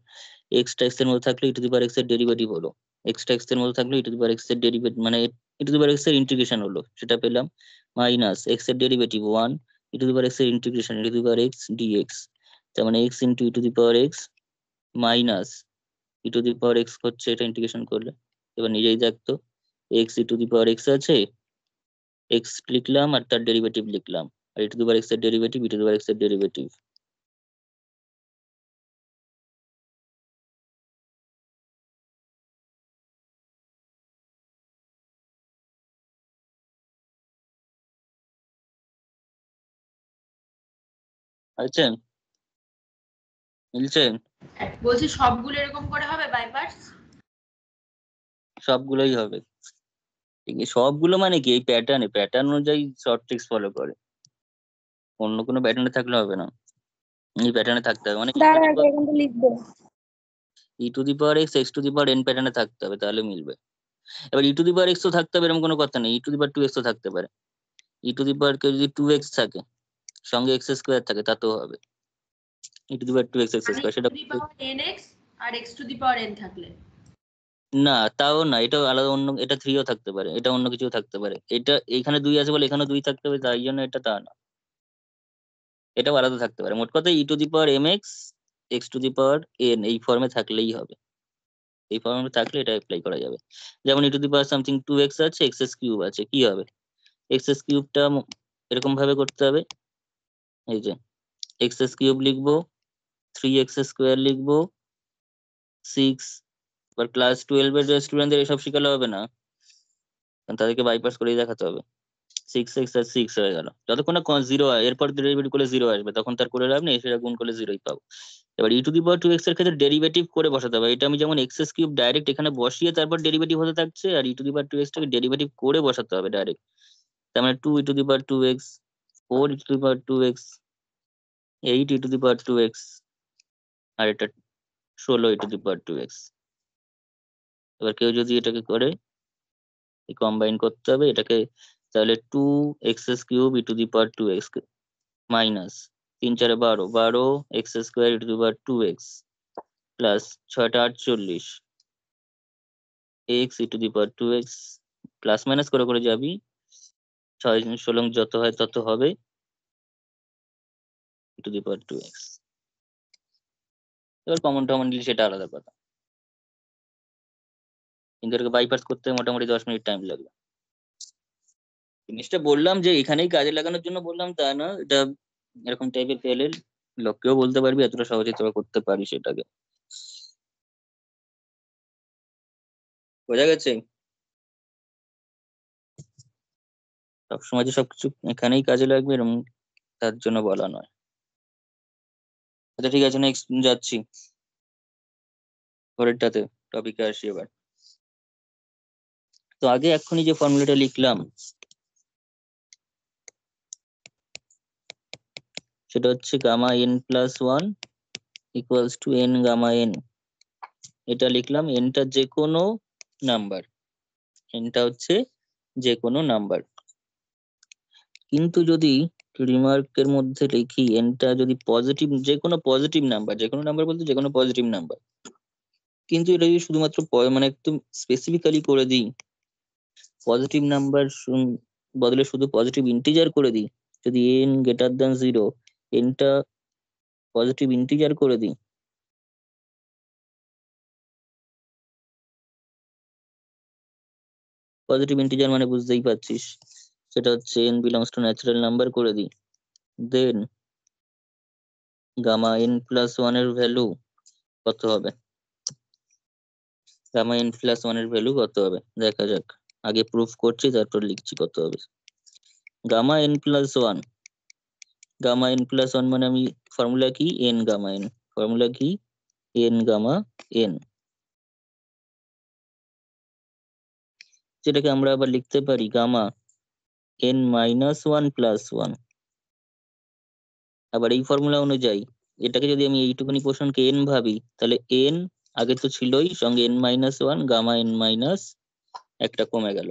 এক্সটা এক্স এর মধ্যে থাকলে e to the power x এর ডেরিভেটিভ হলো, এক্সটা এক্স এর মধ্যে থাকলে e to the power x এর ডেরিভেটিভ মানে e to the power x এর ইন্টিগ্রেশন হলো, সেটা পেলাম। মাইনাস এক্স এর derivative 1, e to the power x এর integration e to the power x dx, তার মানে x into e to the power x minus e to the power x হচ্ছে এটা ইন্টিগ্রেশন করলে। এবার নিজেই দেখতো, x e to the power x আছে, এক্স লিখলাম আর তার ডেরিভেটিভ লিখলাম, আর e to the power x এর derivative e to the power x এর ডেরিভেটিভ। আচ্ছা, মিলছে? বলছি সবগুলো এরকম করে হবে বাইপাস? সবগুলোই হবে। ঠিক আছে, সবগুলো মানে কি এই প্যাটার্ন অনুযায়ী শর্ট ট্রিক্স ফলো করে, অন্য কোনো প্যাটার্নে থাকলে হবে না, এই প্যাটার্নে থাকতে হবে। মানে দাঁড়া আগে কিন্তু লিখবো। E to the power x x to the power n প্যাটার্নে থাকতে হবে, তাহলে মিলবে। এবার ই টু দি পাওয়ার এক্স তো থাকতে হবে এরকম কোনো কথা নেই, e to the power two x তো থাকতে পারে। ই টু দি পাওয়ার কেউ যদি 2x থাকে সঙ্গে এক্স স্কোয়ার থাকে তাতেও হবে, e to the power 2x x মানে স্কোয়ার টু সেটা। দি পাওয়ার nx আর x to the power n থাকলে? না তাও না, এটা আলাদা, অন্য এটা 3ও থাকতে পারে, এটা অন্য কিছু থাকতে পারে। এটা এখানে 2 আছে বলে এখানে 2 থাকতে হবে তাই জন্য এটা তা না, এটাও আলাদা থাকতে পারে। মোট কথা e to the power m x x to the power n এই ফর্মে থাকলেই হবে, এই ফর্মে থাকলে এটা অ্যাপ্লাই করা যাবে। যেমন ই to the power something 2x আছে, এক্স এস কিউব আছে, কি হবে, এক্স এস কিউবটা এরকম ভাবে করতে হবে, এই যে এক্স এস কিউব লিখবো, 3x স্কোয়ার লিখবো, 6, এবার ক্লাস 12 এর স্টুডেন্টদের এসব শিখালে হবে না, কারণ তাদেরকে বাইপাস করেই দেখাতে হবে। 6x আর 6 হয়ে গেল, যতক্ষণ না 0 হয় এরপর ডেরিভেটিভ করলে 0 আসবে তখন তার করে লাভ নেই, সেটা গুণ করলে 0ই পাবো। এবার ই টু দি পাওয়ার 2x এর ক্ষেত্রে ডেরিভেটিভ করে বসাতে হবে, এটা আমি যেমন এক্স এস কিউব ডাইরেক্ট এখানে বসিয়ে তারপর ডেরিভেটিভ হতে থাকছে, আর e to the power 2x টাকে ডেরিভেটিভ করে বসাতে হবে ডাইরেক্ট। তার মানে 2 e to the power 2x, 4 e to the power 2x, 8 e to the power 2x, আর এটা 16 ই টু দি পাওয়ার 2x। এবার কেউ যদি এটাকে করে কম্বাইন করতে হবে এটাকে, তাহলে 2x³ E to the power 2x minus 3 4 12, 12x² E to the power 2x plus 6 48 x E to the power 2x, plus minus করে করে যাবি, 6 16 যত হয় তত হবে e to the power 2x। এবার কমন টমন নিলে সেটা আলাদা কথা, কিন্তু এটাকে বাইপাস করতে মোটামুটি 10 মিনিট টাইম লাগবে। জিনিসটা বললাম যে এখানেই কাজে লাগানোর জন্য বললাম তা না, এটা এরকম টাইপের পেলে লোককেও বলতে পারবি এতটা সহজে তোরা করতে পারিস সেটাকে। বোঝা গেছে? সবসময় যে সবকিছু এখানেই কাজে লাগবে এরকম তার জন্য বলা নয়। আচ্ছা ঠিক আছে, নেক্সট যাচ্ছি পরেরটাতে, টপিকে আসি এবার। তো আগে এক্ষুনি যে ফর্মুলাটা লিখলাম সেটা হচ্ছে gamma n plus 1 equals to n gamma n. এটা লিখলাম, এনটা যে কোনো নাম্বার, এনটা হচ্ছে যে কোনো নাম্বার। কিন্তু যদি রিমার্কের মধ্যে লিখি এনটা যদি পজিটিভ, যে কোনো পজিটিভ নাম্বার, যে কোনো নাম্বার বলতে যে কোনো পজিটিভ নাম্বার, কিন্তু এটা যদি শুধুমাত্র মানে একদম স্পেসিফিক্যালি করে দিই পজিটিভ নাম্বার বদলে শুধু পজিটিভ ইন্টিজার করে দিই, যদি এন গ্রেটার দ্যান 0 এনটা পজিটিভ ইন্টিজার করে দিই, পজিটিভ ইন্টিজার মানে বুঝতেই পারছিস সেটা হচ্ছে n belongs to natural number করে দিই, then gamma n plus one এর ভ্যালু কত হবে? গামা এন প্লাস ওয়ান এর ভ্যালু কত হবে দেখা যাক। আগে প্রুফ করছি তারপর লিখছি কত হবে। Gamma n plus one, gamma n plus one মানে আমি ফর্মুলা কি এন গামা এন, ফর্মুলা কি এন গামা এন, যেটাকে আমরা আবার লিখতে পারি gamma n minus one plus one. আবার এই ফর্মুলা অনুযায়ী এটাকে যদি আমি এইটুকুনি পোর্শনকে এন ভাবি, তাহলে এন আগে তো ছিলই, সঙ্গে n minus one, gamma n minus একটা কমে গেল,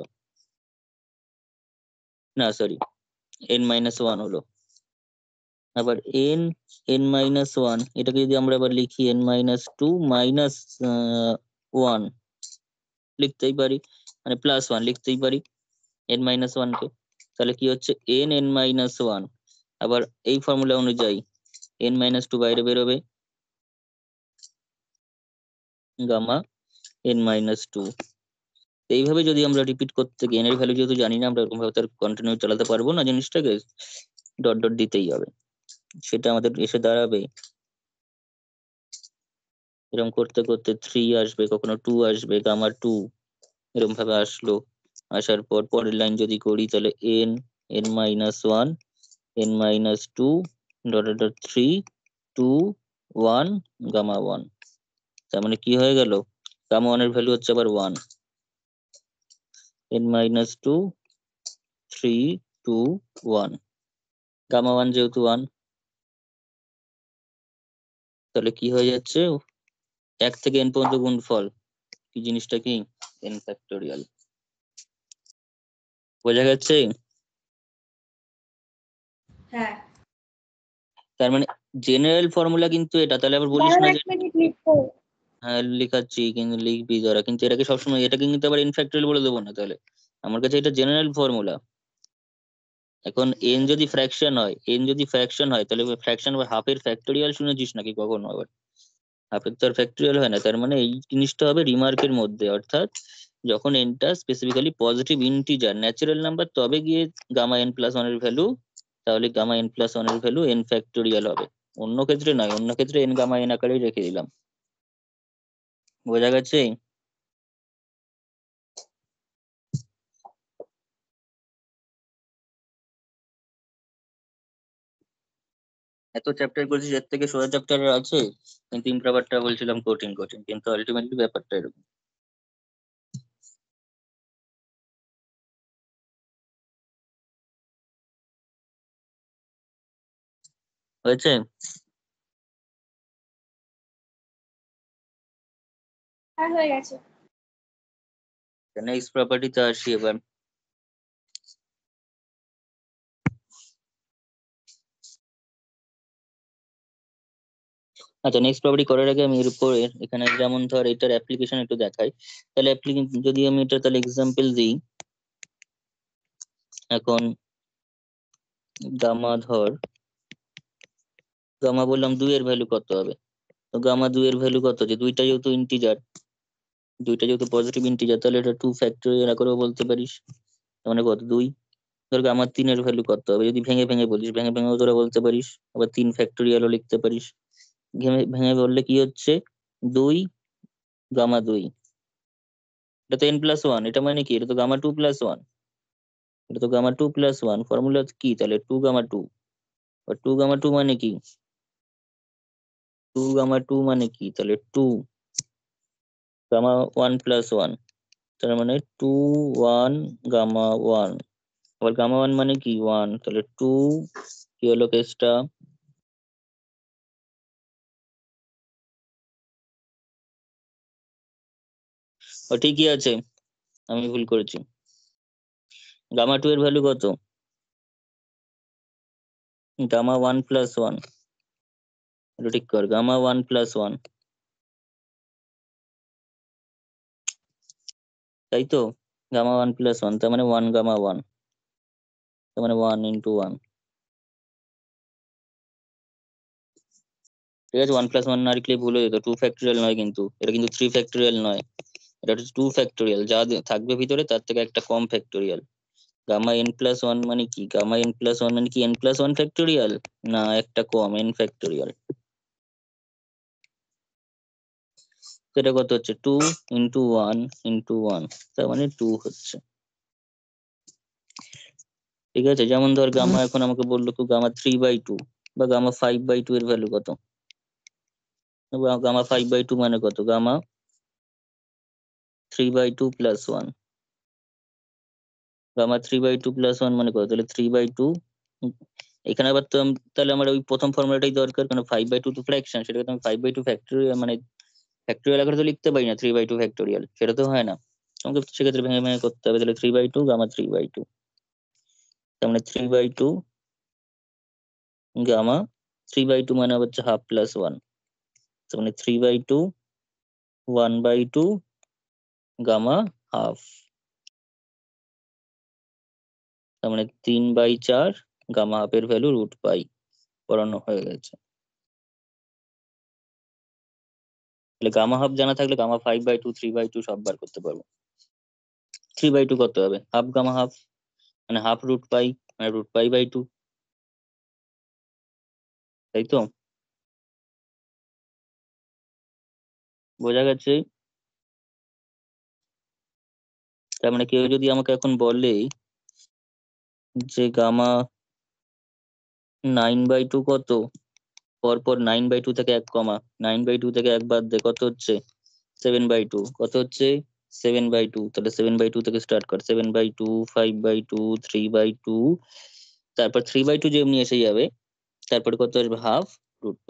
না সরি এন মাইনাস ওয়ান হলো। আবার এন এন মাইনাস ওয়ান এটাকে যদি আমরা আবার লিখি n minus two minus one লিখতেই পারি, মানে প্লাস ওয়ান লিখতেই পারি এন মাইনাস ওয়ানকে, তাহলে কি হচ্ছে এন এন মাইনাস ওয়ান। আবার এই ফর্মুলা অনুযায়ী এন মাইনাস টু বাইরে বেরোবে, গামা এন মাইনাস টু। এইভাবে যদি আমরা রিপিট করতে গিয়ে এর ভ্যালু যেহেতু জানি না আমরা এরকম ভাবে তার কন্টিনিউ চালাতে পারবো না জিনিসটাকে, ডট ডট দিতেই হবে, সেটা আমাদের এসে দাঁড়াবে এরকম করতে করতে 3 আসবে, কখনো 2 আসবে, গামা 2 এরকম ভাবে আসলো। আসার পর পরের লাইন যদি করি তাহলে n n minus one n minus two dot dot 3 2 1 gamma 1। তার মানে কি হয়ে গেল, গামা 1 এর ভ্যালু হচ্ছে আবার 1, এন মাইনাস টু 3 2 1, গামা 1 যেহেতু 1 তাহলে কি হয়ে যাচ্ছে, 1 থেকে n পর্যন্ত গুণফল, কি জিনিসটা কি n ফ্যাক্টোরিয়াল। বোঝা গেছে? হ্যাঁ। তার মানে জেনারেল ফর্মুলা কিন্তু এটা, তাহলে আবার বলিস দাঁড়ান না এক যে মিনিট লিখবো। হ্যাঁ লিখাচ্ছি কিন্তু লিখবি যারা, কিন্তু এটাকে সবসময় এটাকে কিন্তু আবার n ফ্যাক্টোরিয়াল বলে দেবো না তাহলে, আমার কাছে এটা জেনারেল ফর্মুলা। এখন n যদি ফ্র্যাকশন হয়, n যদি ফ্র্যাকশন হয় তাহলে ফ্র্যাকশন আবার হাফের ফ্যাক্টোরিয়াল শুনেছিস নাকি কখনো? আবার হাফের তো আর ফ্যাক্টোরিয়াল হয় না, তার মানে এই জিনিসটা হবে রিমার্কের মধ্যে, অর্থাৎ যখন এনটা specifically positive integer natural number তবে গিয়ে গামা এন প্লাস ওয়ান এর ভ্যালু, তাহলে গামা এন প্লাস ওয়ান এর ভ্যালু এন ফ্যাক্টোরিয়াল হবে, অন্য ক্ষেত্রে নয়, অন্য ক্ষেত্রে এন গামা এন আকারেই রেখে দিলাম। বোঝা গেছে? এত চ্যাপ্টার করেছিস এর থেকে সোজা চ্যাপ্টার আছে, কিন্তু ইমপ্রপারটা বলছিলাম কঠিন কঠিন, কিন্তু আলটিমেটলি ব্যাপারটা এরকম। হয়েছে? হ্যাঁ হয়ে গেছে। নেক্সট প্রপার্টিতে আসি এবার। আচ্ছা নেক্সট প্রপার্টি করার আগে আমি এর উপর এখানে যেমন ধর এটার অ্যাপ্লিকেশন একটু দেখাই, তাহলে যদি আমি এটা তাহলে এক্সাম্পল দিই, এখন গামা ধর, গামা বললাম 2 এর ভ্যালু কত হবে, তো গামা 2 এর ভ্যালু কত, যে দুইটা যেহেতু ইন্টিজার, দুইটা যেহেতু পজিটিভ ইন্টিজার তাহলে এটা 2 ফ্যাক্টোরিয়াল করেও বলতে পারিস, তার মানে কত 2। ধর গামা 3 এর ভ্যালু কত হবে, যদি ভেঙে ভেঙে বলিস ভেঙে ভেঙেও তোরা বলতে পারিস, আবার 3 ফ্যাক্টোরিয়ালও লিখতে পারিস। ভেঙে ভেঙে বললে কি হচ্ছে 2 গামা 2, এটা তো n প্লাস ওয়ান, এটা মানে কি, এটা তো গামা 2 প্লাস ওয়ান, এটা তো গামা 2 প্লাস ওয়ান, ফর্মুলা কি তাহলে 2 গামা 2, আর 2 গামা 2 মানে কি, 2 গামা 2 মানে কি তাহলে 2 গামা 1 প্লাস ওয়ান, তার মানে 2 1 গামা 1, আবার গামা 1 মানে কি 1, তাহলে 2 কি হলো কেসটা, ও ঠিকই আছে, আমি ভুল করেছি। গামা 2 এর ভ্যালু কত? গামা 1 প্লাস 1, এটা ঠিক কর। গামা 1 প্লাস 1, তাই তো? গামা 1 প্লাস 1, তার মানে 1 গামা 1, তার মানে 1 ইন্টু 1। ঠিক আছে, 1 প্লাস 1 না লিখলে ভুল হয়ে যেত। 2 ফ্যাক্টোরিয়াল নয় কিন্তু, এটা কিন্তু 3 ফ্যাক্টোরিয়াল নয়, এটা হচ্ছে 2 ফ্যাক্টোরিয়াল। যা থাকবে ভিতরে তার থেকে একটা কম ফ্যাক্টোরিয়াল। গামা n প্লাস 1 মানে কি? গামা n প্লাস 1 মানে কি n প্লাস 1 ফ্যাক্টোরিয়াল? না, একটা কম, n ফ্যাক্টোরিয়াল। সেটা কত হচ্ছে? 2 ইন্টু 1 ইন্টু 1, তার মানে 2 হচ্ছে। ঠিক আছে, যেমন ধর গামা এখন আমাকে বললো কি গামা 3/2 বা গামা 5/2 এর ভ্যালু কত? গামা 5/2 মানে কত? Gamma 3/2 plus 1। গামা 3/2 প্লাস 1 মানে কত? তাহলে 3/2। এখানে আবার তো তাহলে আমার ওই প্রথম ফর্মুলাটাই দরকার, কারণ 5/2 তো ফ্র্যাকশন, সেটাকে তো আমি 5/2 ফ্যাক্টোরিয়াল মানে ফ্যাক্টোরিয়াল আকারে তো লিখতে পারি না 3/2 ফ্যাক্টোরিয়াল, সেটা তো হয় না। আমাকে সেক্ষেত্রে ভেঙে ভেঙে করতে হবে। তাহলে 3/2 গামা 3/2, তার মানে 3/2 গামা 3/2 মানে হচ্ছে হাফ প্লাস 1, তার মানে 3/2 1/2 গামা হাফ, তার মানে 3/4 গামা হাফের ভ্যালু √π পড়ানো হয়ে গেছে। তাহলে গামা হাফ জানা থাকলে গামা 5/2 3/2 সব বার করতে পারবো। 3/2 কত হবে? হাফ গামা হাফ, মানে হাফ √π, মানে √π/2, তাই তো? বোঝা গেছে? তার মানে কেউ যদি আমাকে এখন বলে যে গামা 9/2 কত, পরপর 9/2 থেকে 9/2 থেকে 1 বাদ দে, কত হচ্ছে? 7/2। কত হচ্ছে? 7/2। তাহলে 7/2 থেকে স্টার্ট কর। 7/2, 5/2, 3/2, তারপর 3/2 যেমনি এসে যাবে, তারপরে কত আসবে? হাফ √π।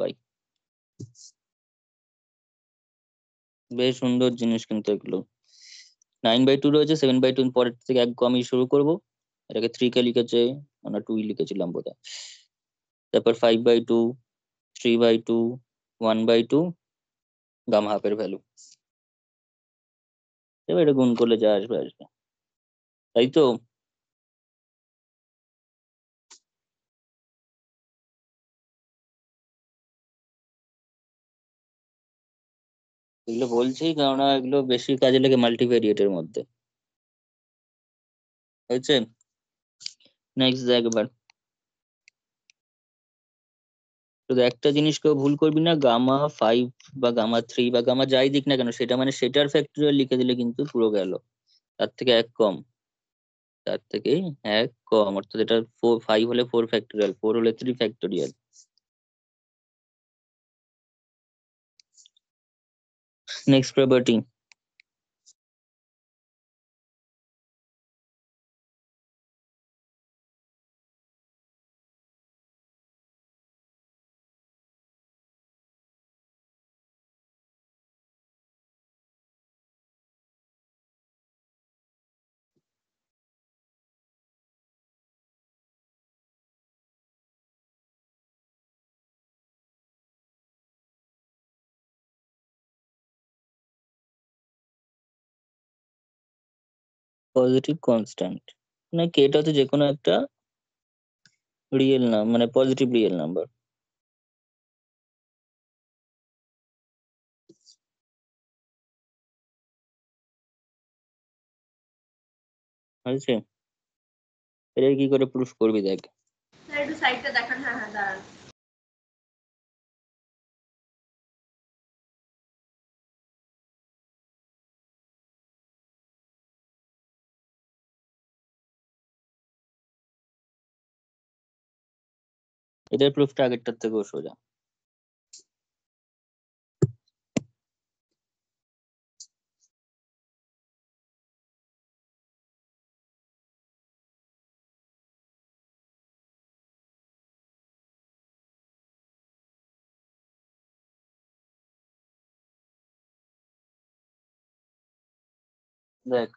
বেশ সুন্দর জিনিস কিন্তু এগুলো। 9/2 রয়েছে, 7/2 পরের থেকে এক আমি শুরু করব। এটাকে 3 কে লিখেছে, আমরা 2 লিখেছিলাম বোধহয়। তারপর 5/2, 3/2, 1/2 গামা হাফের ভ্যালু। এবার এটা গুণ করলে যা আসবে আসবে, তাই তো? এগুলো বলছি কারণ এগুলো বেশি কাজে লাগে মাল্টিভেরিয়েটের মধ্যে। হয়েছে? নেক্সট দেখ এবার। শুধু একটা জিনিস কেউ ভুল করবি না, গামা 5 বা গামা 3 বা গামা যাই দিক না কেন, সেটা মানে সেটার ফ্যাক্টরিয়াল লিখে দিলে কিন্তু পুরো গেল। তার থেকে এক কম, তার থেকে এক কম, অর্থাৎ এটা 5 হলে 4 ফ্যাক্টরিয়াল, 4 হলে 3 factorial. Next property. Positive constant নাকি এটা হচ্ছে যে কোনো একটা রিয়েল নাম্বার, মানে পজিটিভ রিয়েল নাম্বার। আছে, এটা কি করে প্রুফ করবি দেখ। স্যার একটু সাইডটা দেখান। হ্যাঁ হ্যাঁ দাঁড়ান। এটার প্রুফটা আগেরটার থেকেও সোজা। দেখ,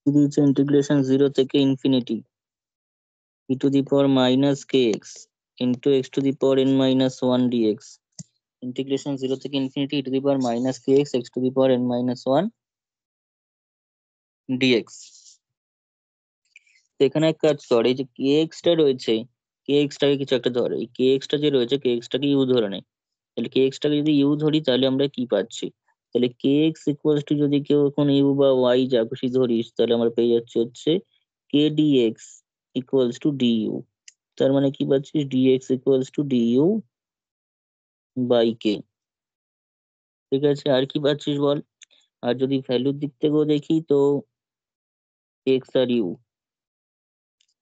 দিয়েছে ইন্টিগ্রেশন 0 থেকে infinity e to the power minus kx into x to the power n minus 1 dx, integration 0 থেকে infinity e to the power minus kx x to the power n minus 1 dx। তো এখানে এক কাজ কর, এই যে kx টা রয়েছে, kx টাকে কিছু একটা ধর, এই kx টা যে রয়েছে kx টাকে u ধরে নে। তাহলে kx টাকে যদি u ধরি তাহলে আমরা কি পাচ্ছি, তাহলে kx ইকুয়ালস টু যদি কেউ এখন u বা y যা খুশি ধরিস, তাহলে আমরা পেয়ে যাচ্ছি হচ্ছে k dx equals to du। তার মানে কি পাচ্ছিস, dx equals to du by k। ঠিক আছে, আর কি পাচ্ছিস বল। আর যদি ভ্যালুর দিক থেকেও দেখি তো x আর u,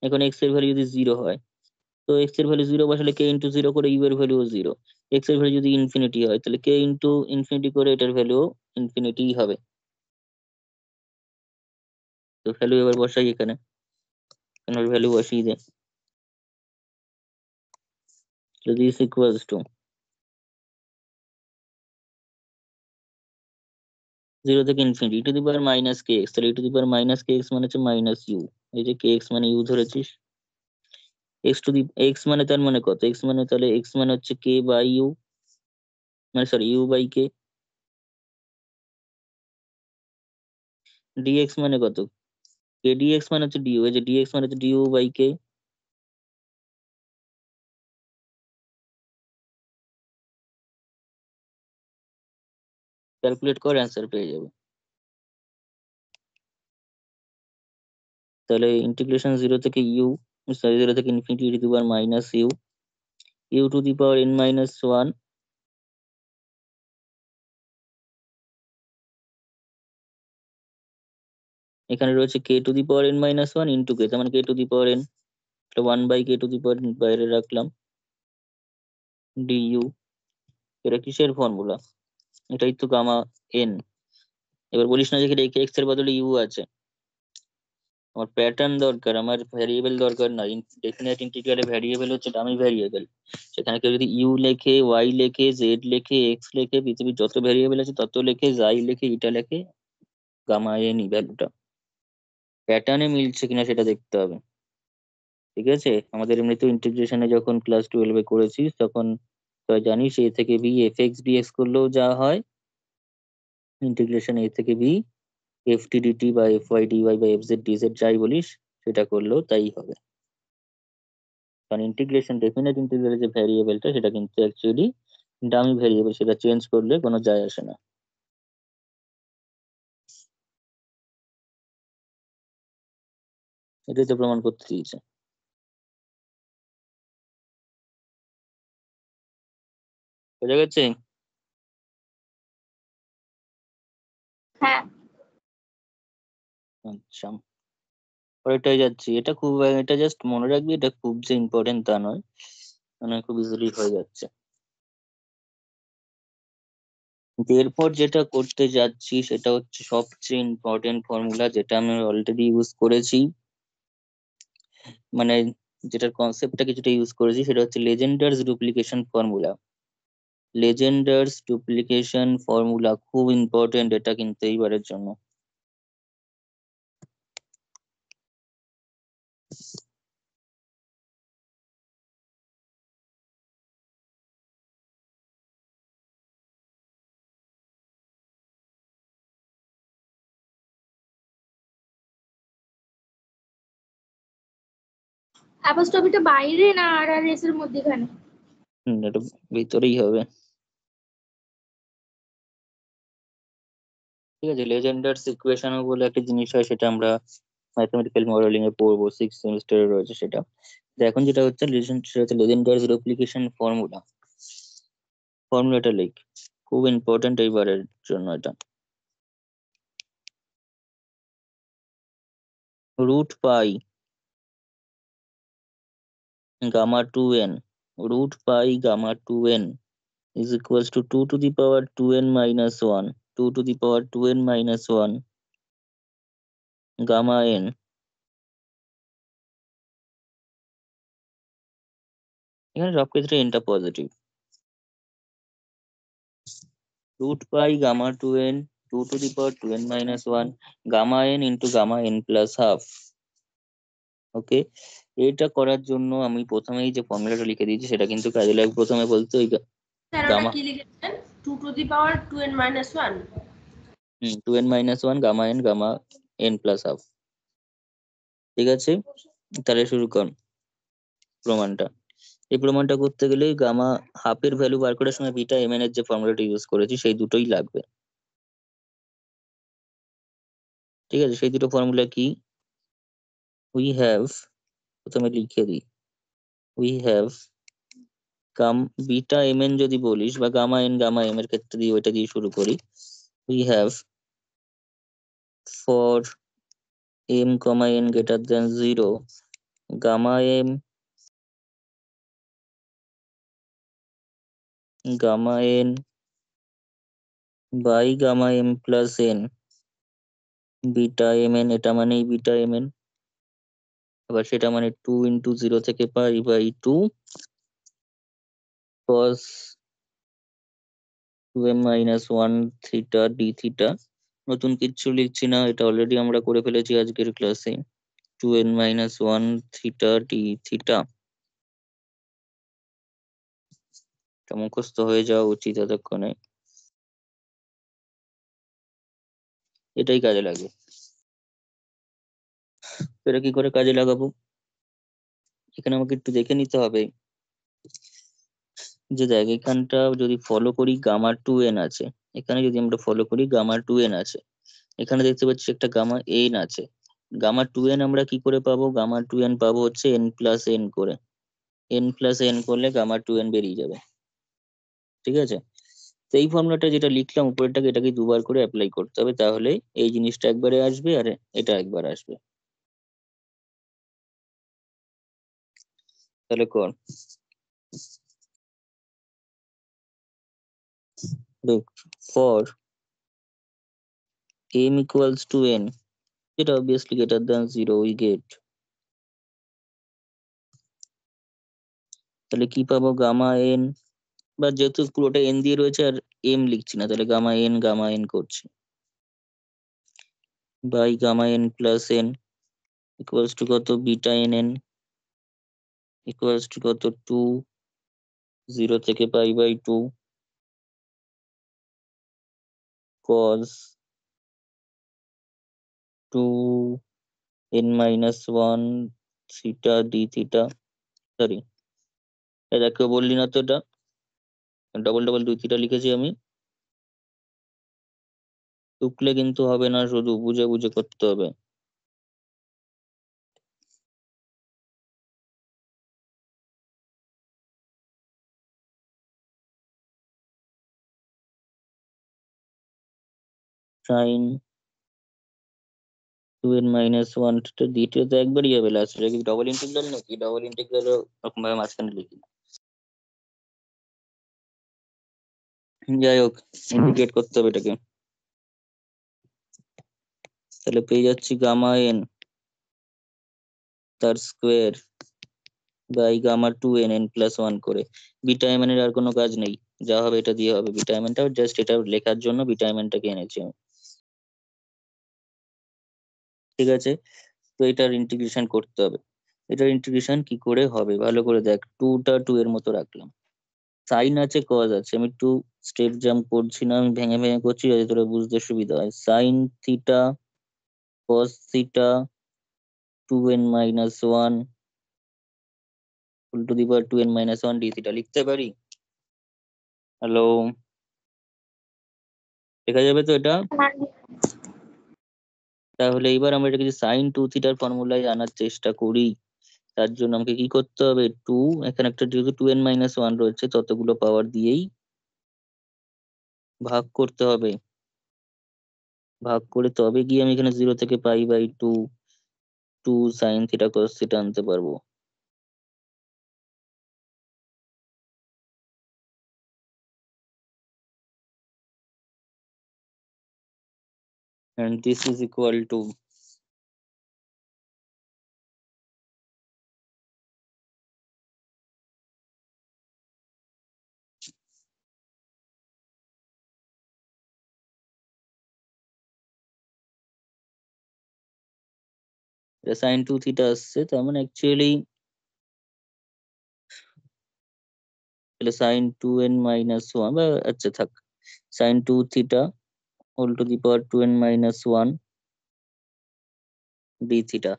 এখন x এর ভ্যালু যদি 0 হয় তো x এর ভ্যালু 0 বসালে k ইন্টু 0 করে u এর ভ্যালুও 0। x এর ভ্যালু যদি ইনফিনিটি হয় তাহলে k ইন্টু ইনফিনিটি করে এটার ভ্যালু ইনফিনিটি হবে। তো ভ্যালু এবার বসাই এখানে, এখানে ভ্যালু বসিয়ে দে। যদি is equals to 0 থেকে infinity to the power minus k x, তাহলে to the power minus k x মানে হচ্ছে মাইনাস ইউ। এই যে কে এক্স মানে ইউ ধরেছিস, এক্স টু দি এক্স মানে তার মানে কত, এক্স মানে তাহলে এক্স মানে হচ্ছে কে বাই ইউ, মানে sorry u by k. Dx মানে কত, কে ডিএক্স মানে হচ্ছে ডিউ, এই যে ডিএক্স মানে হচ্ছে ডিউ বাই কে। ক্যালকুলেট কর, অ্যান্সার পেয়ে যাবে। তাহলে ইন্টিগ্রেশন 0 থেকে ইউ, সরি 0 থেকে infinity to the power minus u, u to the power n minus one, এখানে রয়েছে k to the power n minus one into k, তার মানে k to the power n, one by k to the power বাইরে রাখলাম ডিইউ। এটা কিসের ফর্মুলা, এটাই তো গামা এন। এবার বলিস না যে এক্স এর বদলে ইউ আছে, আমার প্যাটার্ন দরকার, আমার ভ্যারিয়েবল দরকার না। ডেফিনেট ইন্টিগ্রালে ভ্যারিয়েবল হচ্ছে ডামি ভ্যারিয়েবল, সেখানে কেউ যদি ইউ লেখে, ওয়াই লেখে, জেড লেখে, এক্স লেখে, পৃথিবীর যত ভ্যারিয়েবল আছে তত লেখে, যাই লেখে, ইটা লেখে, গামা এন ভ্যালুটা প্যাটার্নে মিলছে কিনা সেটা দেখতে হবে। ঠিক আছে, আমাদের এমনিতেও ইন্টিগ্রেশনে যখন ক্লাস 12-এ করেছিস তখন তুই জানিস এ থেকে বি এফ এক্স ডিএক্স করলেও যা হয়, ইন্টিগ্রেশন এ থেকে বি এফ টি ডিটি বা এফ ওয়াই ডিওয়াই বা এফ জেড ডিজেড যাই বলিস সেটা করলেও তাই হবে। কারণ ইন্টিগ্রেশন ডেফিনেট ইন্টিগ্রালের যে ভ্যারিয়েবলটা সেটা কিন্তু অ্যাকচুয়ালি ডামি ভ্যারিয়েবল, সেটা চেঞ্জ করলে কোনো যায় আসে না। এটাই তো প্রমাণ করতে দিয়েছে। বোঝা গেছে? হ্যাঁ। আচ্ছা, পরেরটাই যাচ্ছি। এটা খুব, এটা জাস্ট মনে রাখবি, এটা খুব যে ইম্পর্টেন্ট তা নয়, মানে খুব ইজিলি হয়ে যাচ্ছে। কিন্তু এরপর যেটা করতে যাচ্ছি সেটা হচ্ছে সবচেয়ে ইম্পর্টেন্ট ফর্মুলা, যেটা আমি অলরেডি ইউজ করেছি, মানে যেটার কনসেপ্টটা কিছুটা ইউজ করেছি, সেটা হচ্ছে লেজেন্ডার্স ডুপ্লিকেশন ফর্মুলা। লেজেন্ডার্স ডুপ্লিকেশন ফর্মুলা খুব ইম্পর্টেন্ট এটা কিন্তু এইবারের জন্য। অ্যাপোস্ট্রফিটা বাইরে না আর আর এস এর মধ্যেখানে? এটা ভিতরেই হবে। ঠিক আছে, লেজেন্ডার্স ইকুয়েশন বলে একটা জিনিস হয়, সেটা আমরা ম্যাথমেটিক্যাল মডেলিং এ পড়বো, 6 সেমিস্টারে রয়েছে সেটা। তো এখন যেটা হচ্ছে সেটা হচ্ছে লেজেন্ডার্স ডুপ্লিকেশন ফর্মুলা। ফর্মুলাটা লিখ, খুব ইম্পর্টেন্ট এইবারের জন্য এটা। Root pi gamma two n, root pi gamma two n is equals to 2 to the power 2n minus 1, 2 to the power 2n minus 1 gamma n। এখানে সব ক্ষেত্রে nটা positive. Root pi gamma two n 2 to the power 2n minus 1 gamma n into gamma n plus half। ওকে, এটা করার জন্য আমি প্রথমেই যে ফর্মুলাটা লিখে দিয়েছি সেটা কিন্তু কাজে লাগবে। প্রথমে বলতে ওই স্যার ওটা গামা কি লিখেছেন? 2 to the power 2n minus 1। 2n minus 1 gamma n plus half। ঠিক আছে, তাহলে শুরু কর প্রমাণটা। এই প্রমাণটা করতে গেলে গামা হাফের ভ্যালু বার করার সময় বিটা এম এর যে ফর্মুলাটা ইউজ করেছি সেই দুটোই লাগবে। ঠিক আছে, সেই দুটো ফর্মুলা কি? উই হ্যাভ, প্রথমে লিখে দিই, we have beta M n যদি বলিস বা গামা এম এর ক্ষেত্রে দিয়ে ওইটা দিয়ে শুরু করি। We have for m, n greater than 0 gamma m gamma n by gamma m plus n beta M N, এটা মানেই বিটা এম এন। আবার সেটা মানে 2 into 0 থেকে pi by 2 cos 2m minus 1 theta d theta. নতুন কিচ্ছু লিখছি না, এটা অলরেডি আমরা করে ফেলেছি আজকের ক্লাসে। 2n minus 1 theta d theta, এটা মুখস্থ হয়ে যাওয়া উচিত এতক্ষণে। এটাই কাজে লাগবে। এটা কি করে কাজে লাগাবো? এখানে আমাকে একটু দেখে নিতে হবে যে দেখ, এখানটা যদি ফলো করি গামা 2n আছে, এখানে যদি আমরা ফলো করি গামা 2n আছে, এখানে দেখতে পাচ্ছি একটা গামা n আছে। গামা 2n আমরা কি করে পাবো? গামা 2n পাবো হচ্ছে n প্লাস n করে। n প্লাস n করলে গামা 2n বেরিয়ে যাবে। ঠিক আছে, তো এই ফর্মুলাটা যেটা লিখলাম উপরেরটাকে, এটাকে দুবার করে অ্যাপ্লাই করতে হবে, তাহলে এই জিনিসটা একবারে আসবে আর এটা একবার আসবে। তাহলে কর, look for m equals to n, এটা obviously greater than 0 we get, তাহলে কি পাবো? গামা n, বা যেহেতু পুরোটা n দিয়ে রয়েছে আর m লিখছি না, তাহলে গামা n করছি by gamma n plus n equals to কত? Beta n n equals to কত? 2 0 থেকে pi by 2 cos 2 n minus 1 theta d theta. Sorry, এটা কেউ বললি না তো, এটা ডবল ডবল 2 থিটা লিখেছি আমি। টুকলে কিন্তু হবে না, শুধু বুঝে বুঝে করতে হবে। সাইন 2n minus 1 থিটা দ্বিতীয় তো একবারই হবে, লাস্ট এটা কি ডবল ইন্টিগ্রাল নাকি? ডবল ইন্টিগ্রাল ওরকম ভাবে মাঝখানে লিখি না। যাই হোক, ইন্টিগ্রেট করতে হবে এটাকে, তাহলে পেয়ে যাচ্ছি গামা এন তার square by gamma 2n n plus 1 করে। বিটা এম এর আর কোনো কাজ নেই, যা হবে এটা দিয়ে হবে। বিটা এম এনটা জাস্ট এটা লেখার জন্য বিটা এম এনটাকে এনেছি আমি। ঠিক আছে, তো এটার ইন্টিগ্রেশন করতে হবে। এটার ইন্টিগ্রেশন কি করে হবে ভালো করে দেখ, 2টা 2 এর মতো রাখলাম, সাইন আছে কজ আছে, আমি একটু স্টেপ জাম্প করছি না, আমি ভেঙে ভেঙে করছি যাতে তোরা বুঝতে সুবিধা হয়। Sign theta cos theta 2n minus 1 full two the power 2n minus 1 d theta লিখতে পারি। হ্যালো, লেখা যাবে তো এটা? তাহলে এবার আমরা এটাকে সাইন 2 থিটার ফর্মুলায় আনার চেষ্টা করি। তার জন্য আমাকে কি করতে হবে? 2, এখানে একটা যেহেতু 2n মাইনাস 1 রয়েছে ততগুলো পাওয়ার দিয়েই ভাগ করতে হবে। ভাগ করে তবে গিয়ে আমি এখানে 0 থেকে pi by 2 2 sine theta cos theta আনতে পারবো। And this is equal to sine 2 theta আসছে, তার মানে অ্যাকচুয়ালি তাহলে সাইন 2n মাইনাস 1 বা আচ্ছা থাক, sine 2 theta whole to the power 2n minus 1 d theta.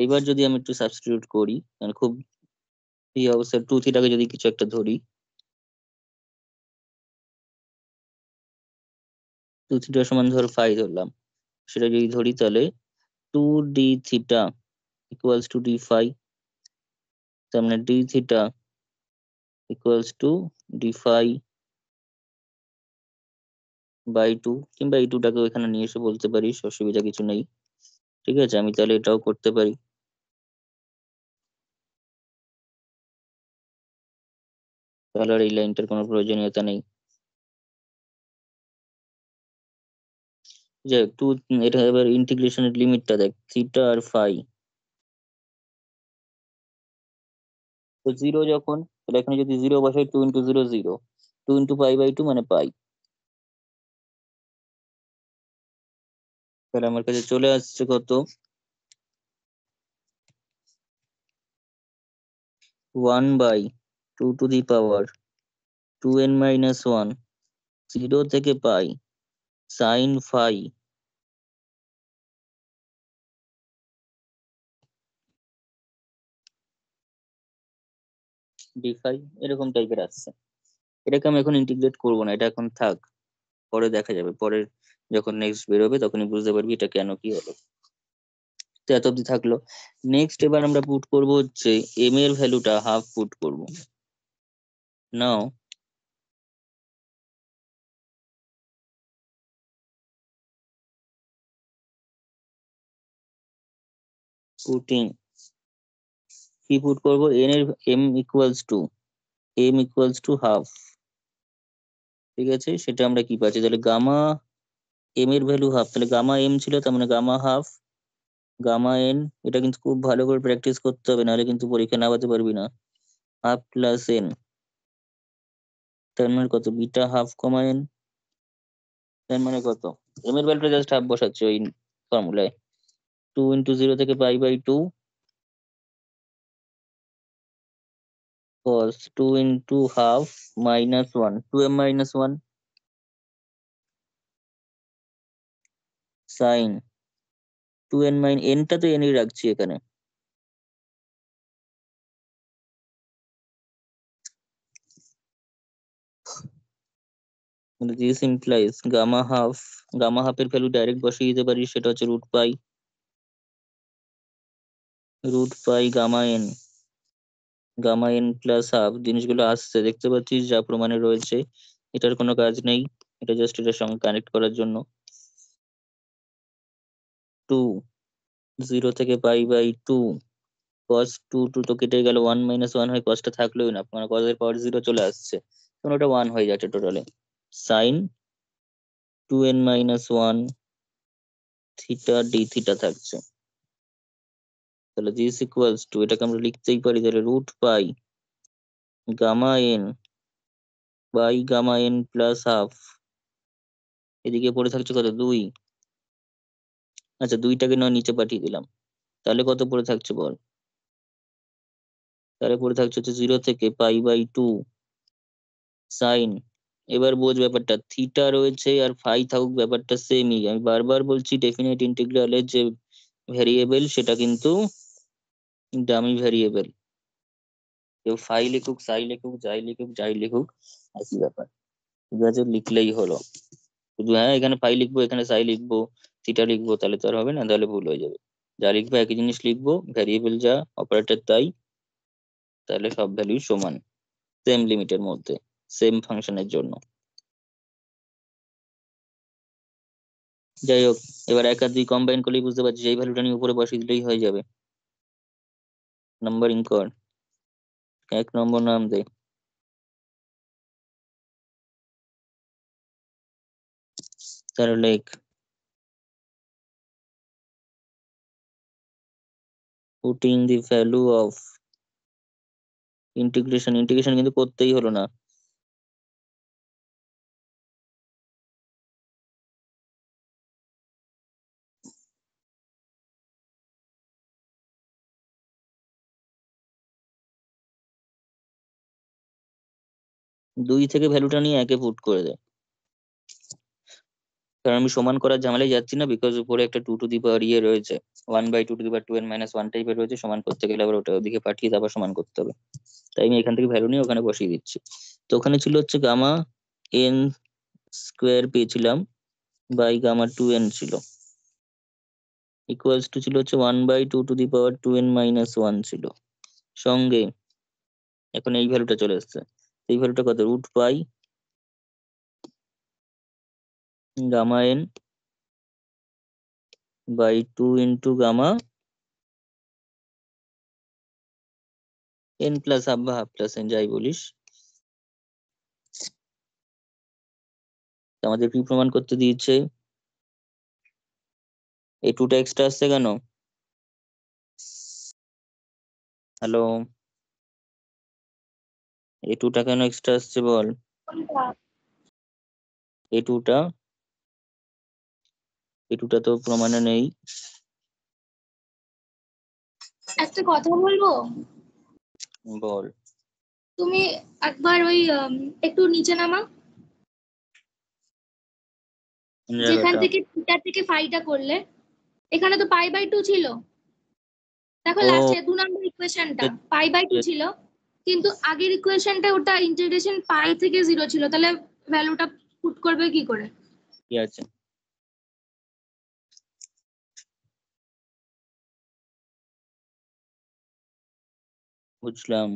এইবার যদি আমি একটু সাবস্টিটিউট করি, মানে খুব এই অবস্থায় 2 থিটাকে যদি কিছু একটা ধরি, 2 থিটা সমান ধর ফাই ধরলাম, সেটা যদি ধরি তাহলে 2 d theta equals to d phi, তার মানে d theta equals to d phi by 2, কিংবা এই 2টাকেও এখানে নিয়ে এসে বলতে পারিস, অসুবিধা কিছু নেই। ঠিক আছে, আমি তাহলে এটাও করতে পারি। তাহলে আর এই লাইনটার কোনো প্রয়োজনীয়তা নেই। যাই হোক, টু, এটা এবার ইন্টিগ্রেশনের লিমিটটা দেখ, থিটা আর ফাই তো জিরো যখন, তাহলে এখানে যদি জিরো বসাই, 2 × 0 0, 2 × π/2 মানে পাই। তাহলে আমার কাছে চলে আসছে কত, 1/2 to the power 2n - 1 0 থেকে পাই সাইন ফাই ডি ফাই, এরকম টাইপের আসছে। এটাকে আমি এখন ইন্টিগ্রেট করবো না, এটা এখন থাক, পরে দেখা যাবে, পরে যখন নেক্সট বেরোবে তখনই বুঝতে পারবি এটা কেন কি হলো। তো এত অব্দি থাকলো। নেক্সট এবার আমরা পুট করব হচ্ছে এম এর ভ্যালুটা হাফ পুট করব। নাও পুটিং, কি পুট করব, এন এর এম ইকুয়ালস টু হাফ। ঠিক আছে, সেটা আমরা কি পাচ্ছি, তাহলে গামা এম এর ভ্যালু হাফ, তাহলে গামা এম ছিল, তার মানে গামা হাফ গামা এন। এটা কিন্তু খুব ভালো করে প্র্যাকটিস করতে হবে, নাহলে কিন্তু পরীক্ষা নামাতে পারবি না। হাফ প্লাস এন, তার মানে কত, বিটা হাফ কমা এন, তার মানে কত, এম এর ভ্যালুটা জাস্ট হাফ বসাচ্ছি ওই ফর্মুলায়, 2 × 0 থেকে π/2 cos 2 × half minus 1 2m - 1 sine 2n এনটা তো এনই রাখছি এখানে, দিস ইমপ্লাইজ গামা হাফের ভ্যালু ডাইরেক্ট বসিয়ে দিতে পারি, সেটা হচ্ছে √π গামা এন প্লাস হাফ। জিনিসগুলো আসছে দেখতে পাচ্ছিস, যা প্রমাণে রয়েছে, এটার কোনো কাজ নেই, এটা জাস্ট এটার সঙ্গে কানেক্ট করার জন্য। 2 0 থেকে π/2 cos 2 2 তো কেটে গেল, 1 - 1 হয়, কসটা থাকলোই না, মানে cos এর পাওয়ার 0 চলে আসছে, তখন ওটা 1 হয়ে যাচ্ছে টোটালে। Sign 2n - 1 theta d theta থাকছে। তাহলে দিস ইকুয়ালস টু, এটাকে আমরা লিখতেই পারি তাহলে √π gamma N by gamma n plus half, এদিকে পড়ে থাকছে কত, 2। আচ্ছা, 2টাকে নয় নিচে পাঠিয়ে দিলাম, তাহলে কত পড়ে থাকছে বল, তাহলে পড়ে থাকছে হচ্ছে 0 থেকে π/2 সাইন, এবার বোঝ ব্যাপারটা, থিটা রয়েছে আর ফাই থাকুক, ব্যাপারটা সেমই। আমি বারবার বলছি, ডেফিনেট ইন্টিগ্রালের যে ভ্যারিয়েবল সেটা কিন্তু ডামি ভ্যারিয়েবল, কেউ ফাই লিখুক, সাই লিখুক, যাই লিখুক, একই ব্যাপার। ঠিক আছে, লিখলেই হলো। শুধু হ্যাঁ এখানে ফাই লিখবো, এখানে সাই লিখবো, থিটা লিখবো, তাহলে তো আর হবে না, তাহলে ভুল হয়ে যাবে। যা লিখবো একই জিনিস লিখবো, ভ্যারিয়েবল যা, অপারেটর তাই, তাহলে সব ভ্যালু সমান, সেম লিমিটের মধ্যে, সেম ফাংশনের জন্য। যাই হোক, এবার 1 আর 2 কম্বাইন করলেই বুঝতে পারছি, এই ভ্যালুটা নিয়ে উপরে বসিয়ে দিলেই হয়ে যাবে। নাম্বারিং কর, 1 নম্বর নাম দে, তাহলে লেখ putting the value of integration কিন্তু করতেই হলো না, 2 থেকে ভ্যালুটা নিয়ে একে পুট করে দেয়, কারণ আমি সমান করার ঝামেলায় যাচ্ছি না, বিকজ উপরে একটা 2 টু দি পাওয়ার ইয়ে রয়েছে, 1/2 to the power 2n - 1 টাইপের রয়েছে, সমান করতে গেলে আবার ওটা ওদিকে পাঠিয়ে তারপর সমান করতে হবে। তাই আমি এখান থেকে ভ্যালু নিয়ে ওখানে বসিয়ে দিচ্ছি। তো ওখানে ছিল হচ্ছে গামা এন স্কোয়ার পেয়েছিলাম, বাই গামা 2n ছিল, ইকুয়ালস টু ছিল হচ্ছে 1/2 to the power 2n - 1 ছিল। সঙ্গে এখন এই ভ্যালুটা চলে এসছে, এই ভ্যালুটা কত, √π gamma N by 2 into gamma n plus half বা হাফ প্লাস এন, যাই বলিস। আমাদের কি প্রমাণ করতে দিয়েছে, এই 2টা এক্সট্রা আসছে কেন? হ্যালো, এই 2টা কেন এক্সট্রা আসছে বল? কোনটা? এই 2টা, এই 2টা তো প্রমাণে নেই। একটা কথা বলবো, বল। তুমি একবার ওই একটু নিচে নামা, কোন যেখান জায়গাটা? থেকে থিটা থেকে ফাইটা করলে, এখানে তো π/2 ছিল। দেখো ও, লাস্টে 2 নম্বর ইকুয়েশনটা π/2 ছিল, কিন্তু আগের ইকুয়েশনটা ওটা ইন্টিগ্রেশন পাই থেকে 0 ছিল, তাহলে ভ্যালুটা পুট করবে কি করে? কি আছে, বুঝলাম।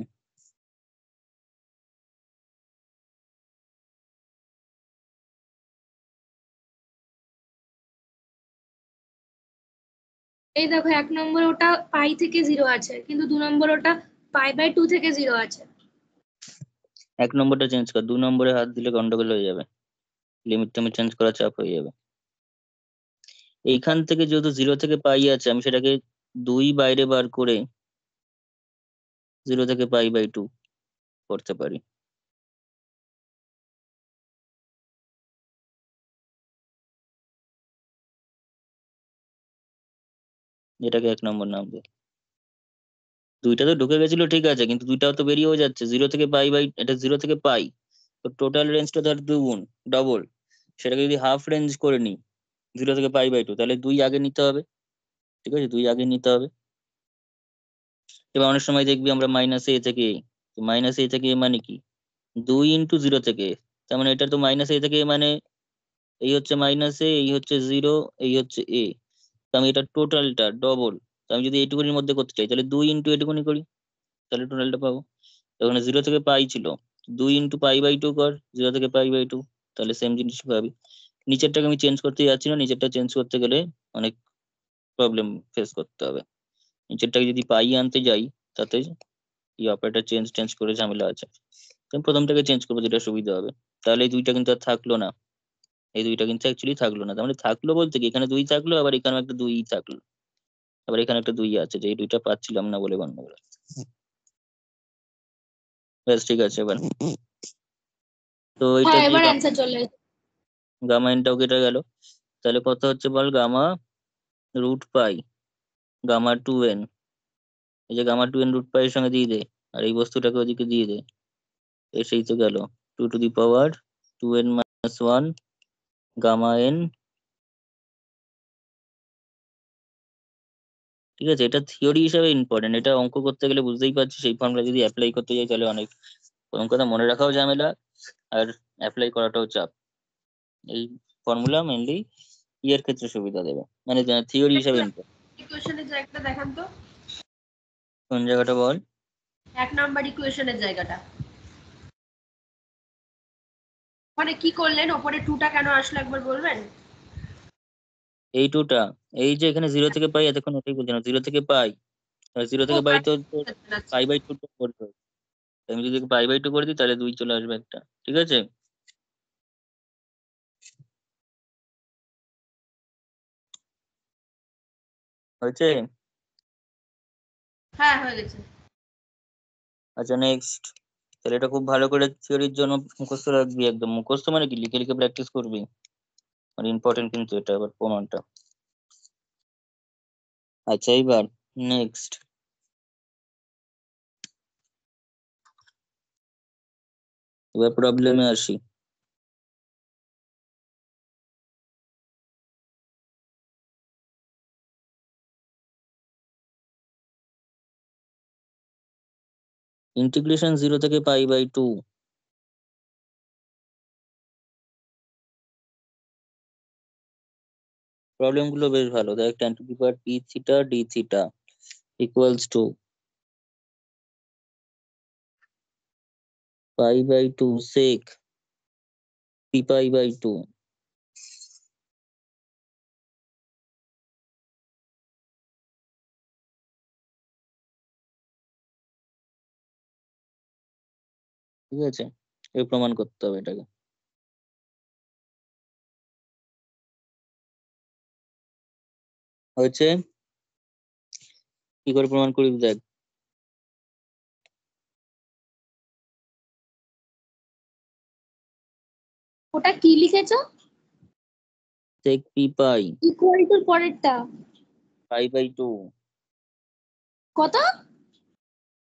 এই দেখো 1 নম্বর ওটা পাই থেকে 0 আছে, কিন্তু 2 নম্বর ওটা π/2 থেকে 0 আছে। 1 নম্বরটা চেঞ্জ কর, 2 নম্বরে হাত দিলে গন্ডগোল হয়ে যাবে, লিমিট টাইমে চেঞ্জ করা চাপ হয়ে যাবে। এইখান থেকে যেহেতু 0 থেকে পাই আছে, আমি সেটাকে 2 বাইরে বার করে 0 থেকে π/2 করতে পারি। এটাকে 1 নম্বর নাম দে। 2টা তো ঢুকে গেছিল ঠিক আছে, কিন্তু 2টাও তো বেরিয়েও যাচ্ছে 0 থেকে π/, এটা 0 থেকে পাই, তো টোটাল রেঞ্জটা ধর 2 গুণ ডবল, সেটাকে যদি হাফ রেঞ্জ করে নিই 0 থেকে π/2, তাহলে 2 আগে নিতে হবে। ঠিক আছে, 2 আগে নিতে হবে। এবার অনেক সময় দেখবি আমরা -a থেকে a, তো -a থেকে a মানে কি, 2 × 0 থেকে a, তার মানে এটা তো -a থেকে a মানে এই হচ্ছে -a, এই হচ্ছে 0, এই হচ্ছে a, তো আমি এটা টোটালটা ডবল, তো আমি যদি এইটুকুনির মধ্যে করতে চাই তাহলে 2 × এটুকুনি করি, তাহলে টোটালটা পাবো। তো ওখানে 0 থেকে পাই ছিল, 2 × π/2 কর, 0 থেকে π/2, তাহলে সেম জিনিস পাবি। নিচেরটাকে আমি চেঞ্জ করতে যাচ্ছি না, নিচেরটা চেঞ্জ করতে গেলে অনেক প্রবলেম ফেস করতে হবে। নিচেরটাকে যদি পাই আনতে যাই, তাতে এই অপারেটর চেঞ্জ টেঞ্জ করে ঝামেলা আছে, তো আমি প্রথমটাকে চেঞ্জ করবো যেটা সুবিধা হবে। তাহলে এই 2টা কিন্তু আর থাকলো না, এই 2টা কিন্তু অ্যাকচুয়ালি থাকলো না, তার মানে থাকলো বলতে কি, এখানে 2 থাকলো, আবার এখানেও একটা 2 থাকলো, আবার এখানে একটা 2 আছে, যে এই 2টা পাচ্ছিলাম না বলে গন্ডগোল। ব্যাস ঠিক আছে এবার। তো এটা হ্যাঁ, দিয়ে এবার অ্যান্সার চলে এসেছে। গামা এনটাও কেটে গেল, তাহলে কত হচ্ছে বল, গামা √π গামা 2n, এই যে গামা 2n √π এর সঙ্গে দিয়ে দে, আর এই বস্তুটাকে ওদিকে দিয়ে দে, এসেই তো গেল 2 to the power 2n - 1 gamma n। ঠিক আছে, এটা থিওরি হিসাবে ইম্পর্টেন্ট, এটা অঙ্ক করতে গেলে বুঝতেই পারছিস এই ফর্মুলা যদি অ্যাপ্লাই করতে যাই তাহলে অনেক, প্রথম কথা মনে রাখাও ঝামেলা, আর অ্যাপ্লাই করাটাও চাপ। এই ফর্মুলা মেনলি ইয়ের ক্ষেত্রে সুবিধা দেবে, মানে থিওরি হিসাবে ইম্পর্টেন্ট। ইকুয়েশনের জায়গাটা দেখান তো, কোন জায়গাটা বল? 1 নাম্বার ইকুয়েশনের জায়গাটা, মানে কি করলেন, ওপরে 2টা কেন আসলো একবার বলবেন? এই 2টা, এই যে এখানে 0 থেকে পাই, এতক্ষণ ওটাই বলছিলাম, 0 থেকে পাই, 0 ও থেকে পাই তো আচ্ছা, π/2 করতে হবে। আমি যদি π/2 করে দিই তাহলে 2 চলে আসবে একটা, ঠিক আছে। হয়েছে? হ্যাঁ হয়ে গেছে। আচ্ছা নেক্সট, তাহলে এটা খুব ভালো করে থিওরির জন্য মুখস্থ রাখবি, একদম মুখস্থ মানে কি, লিখে লিখে প্র্যাকটিস করবি, মানে ইম্পর্টেন্ট কিন্তু এটা আবার প্রমাণটা। আচ্ছা এইবার নেক্সট, এবার প্রবলেমে আসি। ইন্টিগ্রেশন 0 থেকে π/2। প্রবলেম গুলো বেশ ভালো, দেখ tan to the power p theta d theta equals to π/2 sec p/2। ঠিক আছে, এর প্রমাণ করতে হবে এটাকে। হয়েছে, কি করে প্রমাণ করি দেখ। ওটা কি লিখেছো? sec p pi equal to পরেরটা π/2 কত?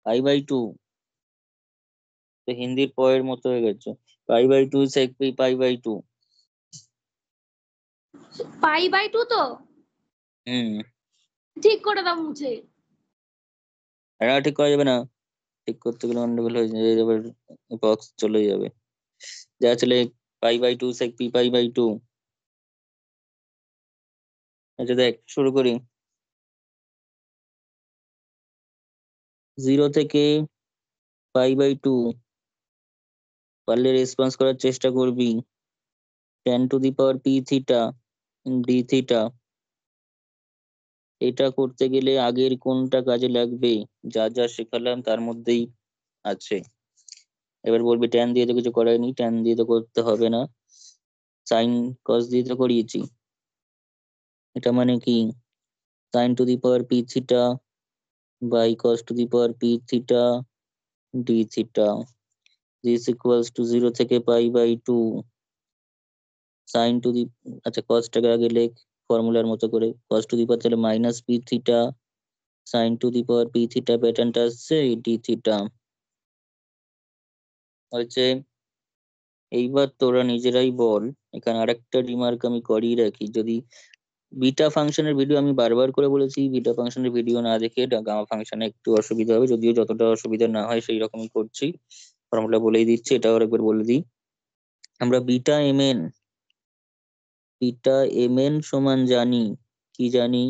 π/2 তো হিন্দির পয়ের মতো হয়ে গেছে। π/2 sec p π/2। π/2 তো হুম। ঠিক করে দাও মুছে। এটা ঠিক করা যাবে না, ঠিক করতে গেলে গন্ডগোল হয়ে যাবে, এবার বক্স চলে যাবে। যা চলে π/2 sec p π/2। আচ্ছা দেখ শুরু করি। 0 থেকে π/2 পারলে রেসপন্স করার চেষ্টা করবি। tan to the power p theta d theta, এটা করতে গেলে আগের কোনটা কাজে লাগবে? যা যা শেখালাম তার মধ্যেই আছে। এবার বলবি ট্যান দিয়ে তো কিছু করায়নি, ট্যান দিয়ে তো করতে হবে না, সাইন কস দিয়ে তো করিয়েছি। এটা মানে কি sine to the power p theta by cos to the power p theta d theta this equals to 0 থেকে π/2 সাইন টু দি, আচ্ছা কসটাকে আগে লেখ ফর্মুলার মতো করে, কস টু দি পাওয়ার তাহলে minus p theta sine to the power p theta, প্যাটার্নটা আসছে d থিটা। হচ্ছে, এইবার তোরা নিজেরাই বল। এখানে আরেকটা রিমার্ক আমি করিয়ে রাখি, যদি বিটা ফাংশনের ভিডিও, আমি বারবার করে বলেছি বিটা ফাংশনের ভিডিও না দেখে গামা ফাংশনে একটু অসুবিধা হবে, যদিও যতটা অসুবিধা না হয় সেই রকমই করছি, ফর্মুলা বলেই দিচ্ছি, এটাও আরেকবার বলে দিই। আমরা বিটা mn সমান জানি, কি জানি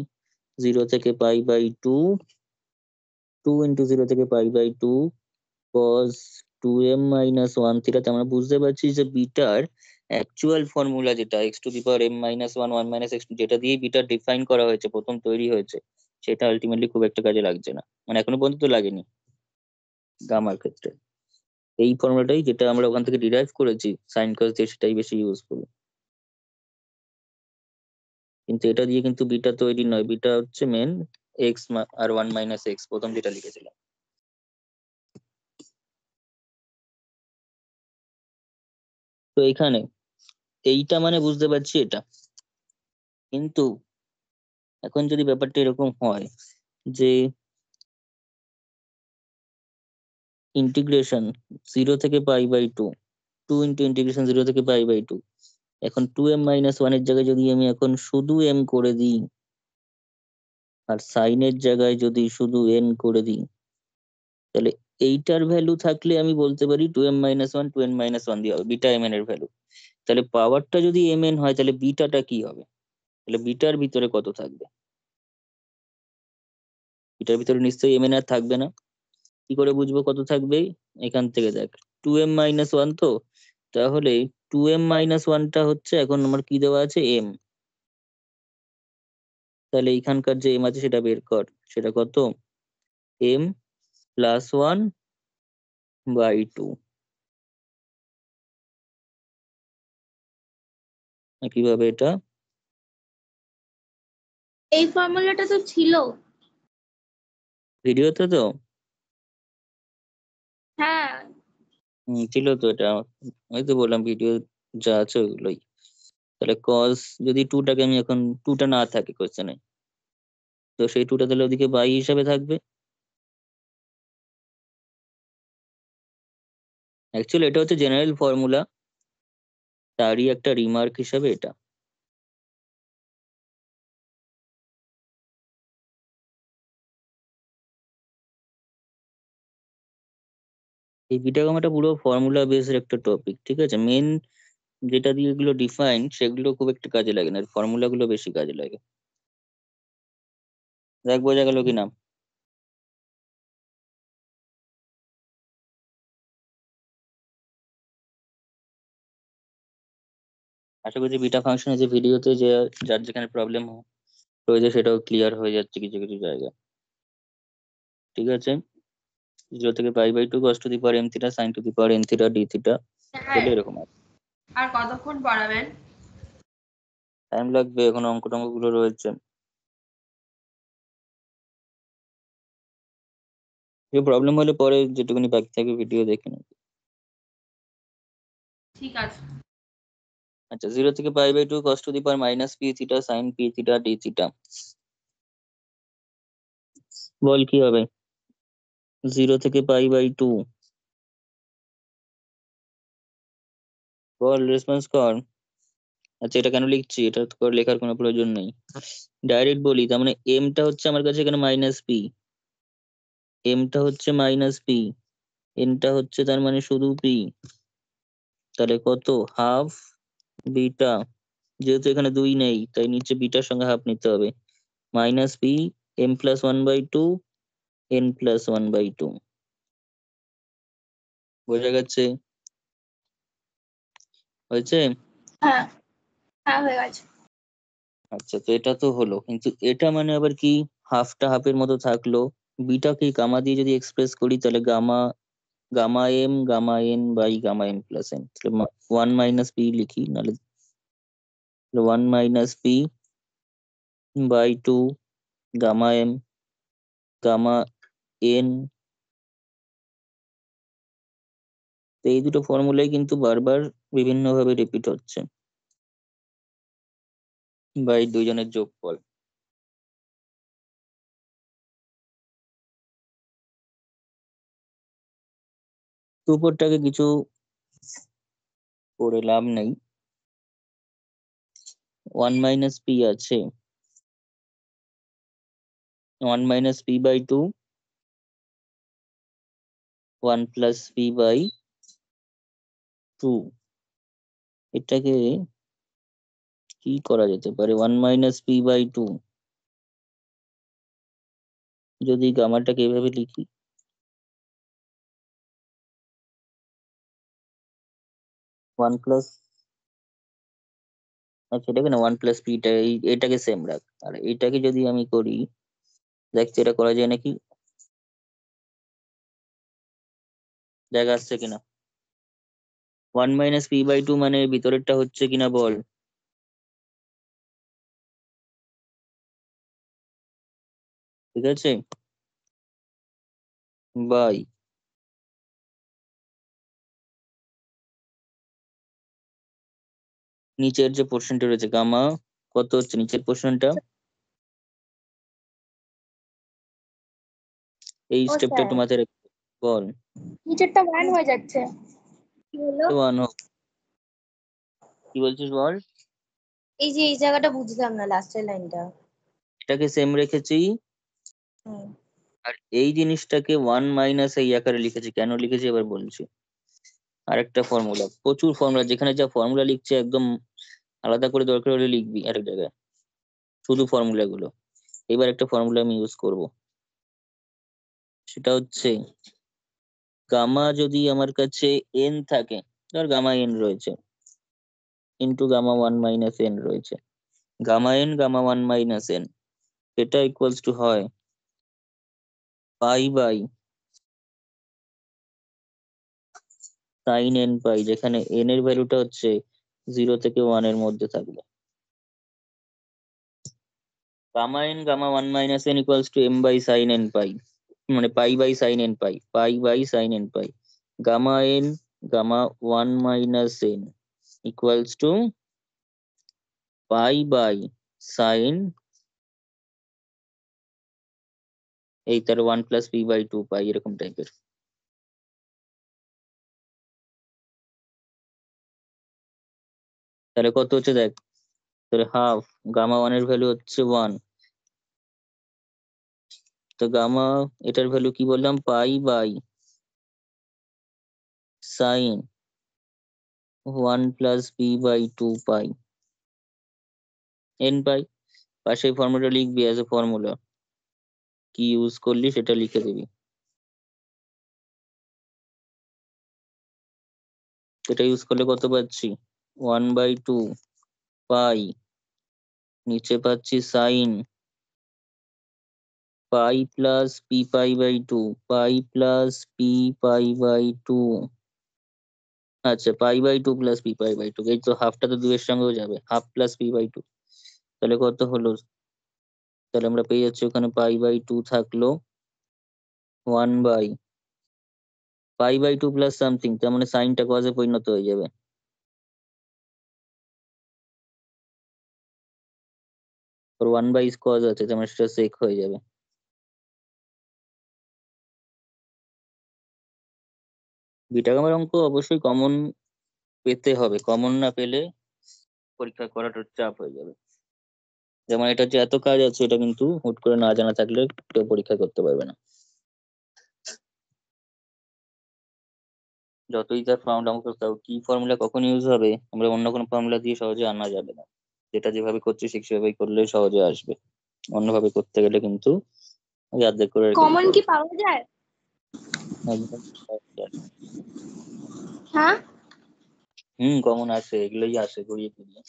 0 থেকে π/2 2 ইন্টু 0 থেকে π/2 cos 2m মাইনাস 1 থিটা। আমরা বুঝতে পারছি যে বিটার অ্যাকচুয়াল ফর্মুলা যেটা x to the power m minus 1 1 minus x, যেটা দিয়ে বিটা ডিফাইন করা হয়েছে, প্রথম তৈরি হয়েছে, সেটা আলটিমেটলি খুব একটা কাজে লাগছে না, মানে এখনো পর্যন্ত লাগেনি গামার ক্ষেত্রে। এই ফর্মুলাটাই যেটা আমরা ওখান থেকে ডিরাইভ করেছি সাইন কস দিয়ে, সেটাই বেশি ইউজফুল। কিন্তু এটা দিয়ে কিন্তু বিটা তৈরি নয়, বিটা হচ্ছে মেন এক্স আর 1 মাইনাস এক্স, প্রথম যেটা লিখেছিলাম। তো এখানে এইটা মানে বুঝতে পারছি এটা, কিন্তু এখন যদি ব্যাপারটা এরকম হয় যে ইন্টিগ্রেশন 0 থেকে π/2 2 ইন্টু ইন্টিগ্রেশন 0 থেকে π/2, এখন 2m-1 এর জায়গায় যদি আমি এখন শুধু m করে দিই, আর সাইনের জায়গায় যদি শুধু n করে দিই, তাহলে এইটার ভ্যালু থাকলে আমি বলতে পারি 2m-1 2n-1 দিয়ে হবে বিটা mn এর ভ্যালু। তাহলে পাওয়ারটা যদি mn হয় তাহলে বিটাটা কি হবে? তাহলে বিটার ভিতরে কত থাকবে? বিটার ভিতরে নিশ্চয়ই mn আর থাকবে না। কি করে বুঝবো কত থাকবে? এখান থেকে দেখ 2m-1 তো, তাহলে 2m-1টা হচ্ছে এখন আমার কি দেওয়া আছে m, তাহলে এইখানকার যে m আছে সেটা বের কর, সেটা কত m প্লাস 1/2। কিভাবে এটা? এই ফর্মুলাটা তো ছিল। ভিডিওতে তো হ্যাঁ ছিল তো এটা, ওই তো বললাম ভিডিও যা আছে ওগুলোই। তাহলে কস যদি টুটাকে আমি এখন, টুটা না থাকে কোশ্চেনে, তো সেই টুটা তাহলে ওদিকে বাই হিসাবে থাকবে। অ্যাকচুয়ালি এটা হচ্ছে জেনারেল ফর্মুলা, তারই একটা রিমার্ক হিসাবে এটা। এই বিটা গামাটা পুরো ফর্মুলা বেসড একটা টপিক, ঠিক আছে। মেন যেটা দিয়ে এগুলো ডিফাইন সেগুলো খুব একটা কাজে লাগে না, ফর্মুলা গুলো বেশি কাজে লাগে। দেখ বোঝা গেল কিনা। আশা করছি বিটা ফাংশনের যে ভিডিওতে যে যার যেখানে প্রবলেম হয়েছে সেটাও ক্লিয়ার হয়ে যাচ্ছে কিছু কিছু জায়গায়, ঠিক আছে। 0 থেকে π/2 cos to the power m theta sin two the power n theta d theta, হ্যাঁ, এগুলো এরকম আছে। আর কতক্ষণ পড়াবেন? টাইম লাগবে, এখন অঙ্ক টঙ্ক গুলো রয়েছে। যে প্রবলেম হলে পরে যেটুকুনি বাকি থাকবে ভিডিও দেখে নেবে। ঠিক আছে। আচ্ছা, 0 থেকে π/2 cos to the power -p theta sin p theta d থিটা, বল কি হবে? 0 থেকে π/2, বল রেসপন্স কর। আচ্ছা, এটা কেন লিখছি, এটা তো লেখার কোনো প্রয়োজন নেই, ডাইরেক্ট বলি। তার মানে এমটা হচ্ছে আমার কাছে এখানে -p, এমটা হচ্ছে -p, এনটা হচ্ছে তার মানে শুধু p, তাহলে কত? হাফ বিটা, যেহেতু এখানে 2 নেই তাই নিচে বিটার সঙ্গে হাফ নিতে হবে। -p m+1/2 n+1/2, বোঝা গেছে? হয়েছে? হ্যাঁ, হ্যাঁ হয়ে গেছে। আচ্ছা, তো এটা তো হলো, কিন্তু এটা মানে আবার কি? হাফটা হাফের মতো থাকলো, বিটাকে গামা দিয়ে যদি এক্সপ্রেস করি তাহলে gamma, gamma M gamma N by gamma M plus N, তাহলে 1 - p লিখি, নাহলে 1 - p/2 gamma M gamma N. তো এই দুটো ফর্মুলাই কিন্তু বারবার বিভিন্ন ভাবে রিপিট হচ্ছে, বাই দুইজনের যোগফল। তো উপরটাকে কিছু করে লাভ নেই, 1 - p আছে, 1 - p/2 1 + p/2, এটাকে কি করা যেতে পারে? 1 - p/2, যদি গামাটাকে এভাবে লিখি, 1 + আচ্ছা এটাকে না 1 + p, এটাকে সেম রাখ, আর এটাকে যদি আমি করি, দেখছি এটা করা যায় নাকি, দেখা আসছে কিনা। 1 - p/2 মানে ভিতরেরটা হচ্ছে কিনা বল। ঠিক আছে, বাই নিচের যে পোর্শনটা রয়েছে গামা, কত হচ্ছে নিচের পোর্শনটা, এই ও স্টেপটা স্যার, একটু মাথায় রাখতে বল। নিচেরটা 1 হয়ে যাচ্ছে। কি হলো? 1 হোক, কি বলছিস বল। এই যে এই জায়গাটা বুঝলাম না, লাস্টের লাইনটা। এটাকে সেম রেখেছি, হুম। আর এই জিনিসটাকে 1 - এই আকারে লিখেছি, কেন লিখেছি এবার বলছি। আরেকটা ফর্মুলা, প্রচুর ফর্মুলা, যেখানে যা ফর্মুলা লিখছে একদম আলাদা করে দরকার হলে লিখবি আরেক জায়গায়, শুধু ফর্মুলা গুলো। এবার একটা ফর্মুলা আমি ইউজ করব, সেটা হচ্ছে গামা যদি আমার কাছে এন থাকে, ধর গামা এন রয়েছে, ইন্টু গামা 1 - n রয়েছে, গামা এন গামা 1 - n, এটা ইকুয়ালস টু হয় π/sin n π, যেখানে n এর ভ্যালুটা হচ্ছে 0 থেকে 1 এর মধ্যে থাকবে। Gamma n gamma 1 - n m/sin n π, মানে π/sin n π gamma n gamma 1 - n equals to π/sin, এই তার 1 + p/2 পাই, এরকম টাইপের। তাহলে কত হচ্ছে দেখ, তাহলে হাফ গামা ওয়ানের ভ্যালু হচ্ছে 1। তো গামা এটার ভ্যালু কি বললাম, pi by sine 1 + p/2 pi n pi. পাশে ফর্মুলা লিখবি অ্যাজ এ ফর্মুলা, কি ইউজ করলি সেটা লিখে দিবি। এটা ইউজ করলে কত পাচ্ছি, 1/2 পাই, নিচে পাচ্ছি সাইন পাই প্লাস p/2, পাই প্লাস p/2। আচ্ছা, π/2 + p/2, এই তো হাফটা তো 2 এর সঙ্গেও যাবে, হাফ প্লাস p/2। তাহলে কত হলো, তাহলে আমরা পেয়ে যাচ্ছি ওখানে π/2 থাকলো 1/π/2 প্লাস সামথিং, তার মানে সাইনটা কজে পরিণত হয়ে যাবে। ওর 1/cos আছে, তার মানে সেটা সেক হয়ে যাবে। বিটা গামার অঙ্ক অবশ্যই কমন পেতে হবে, কমন না পেলে পরীক্ষা করাটা চাপ হয়ে যাবে। যেমন এটা যে এত কাজ আছে, এটা কিন্তু হুট করে না জানা থাকলে কেউ পরীক্ষা করতে পারবে না। যতই তার ফর্মুলা অঙ্ক তাও কি ফর্মুলা কখন ইউজ হবে, আমরা অন্য কোনো ফর্মুলা দিয়ে সহজে আনা যাবে না। যেটা যেভাবে করছি ঠিক সেভাবেই করলে সহজে আসবে, অন্যভাবে করতে গেলে কিন্তু ওই অর্ধেক করে রেখে কমন দিতে কি হবে। পাওয়া যায়? একদম। হ্যাঁ, কমন আসে, এগুলোই আসে ঘুরিয়ে ফিরিয়ে।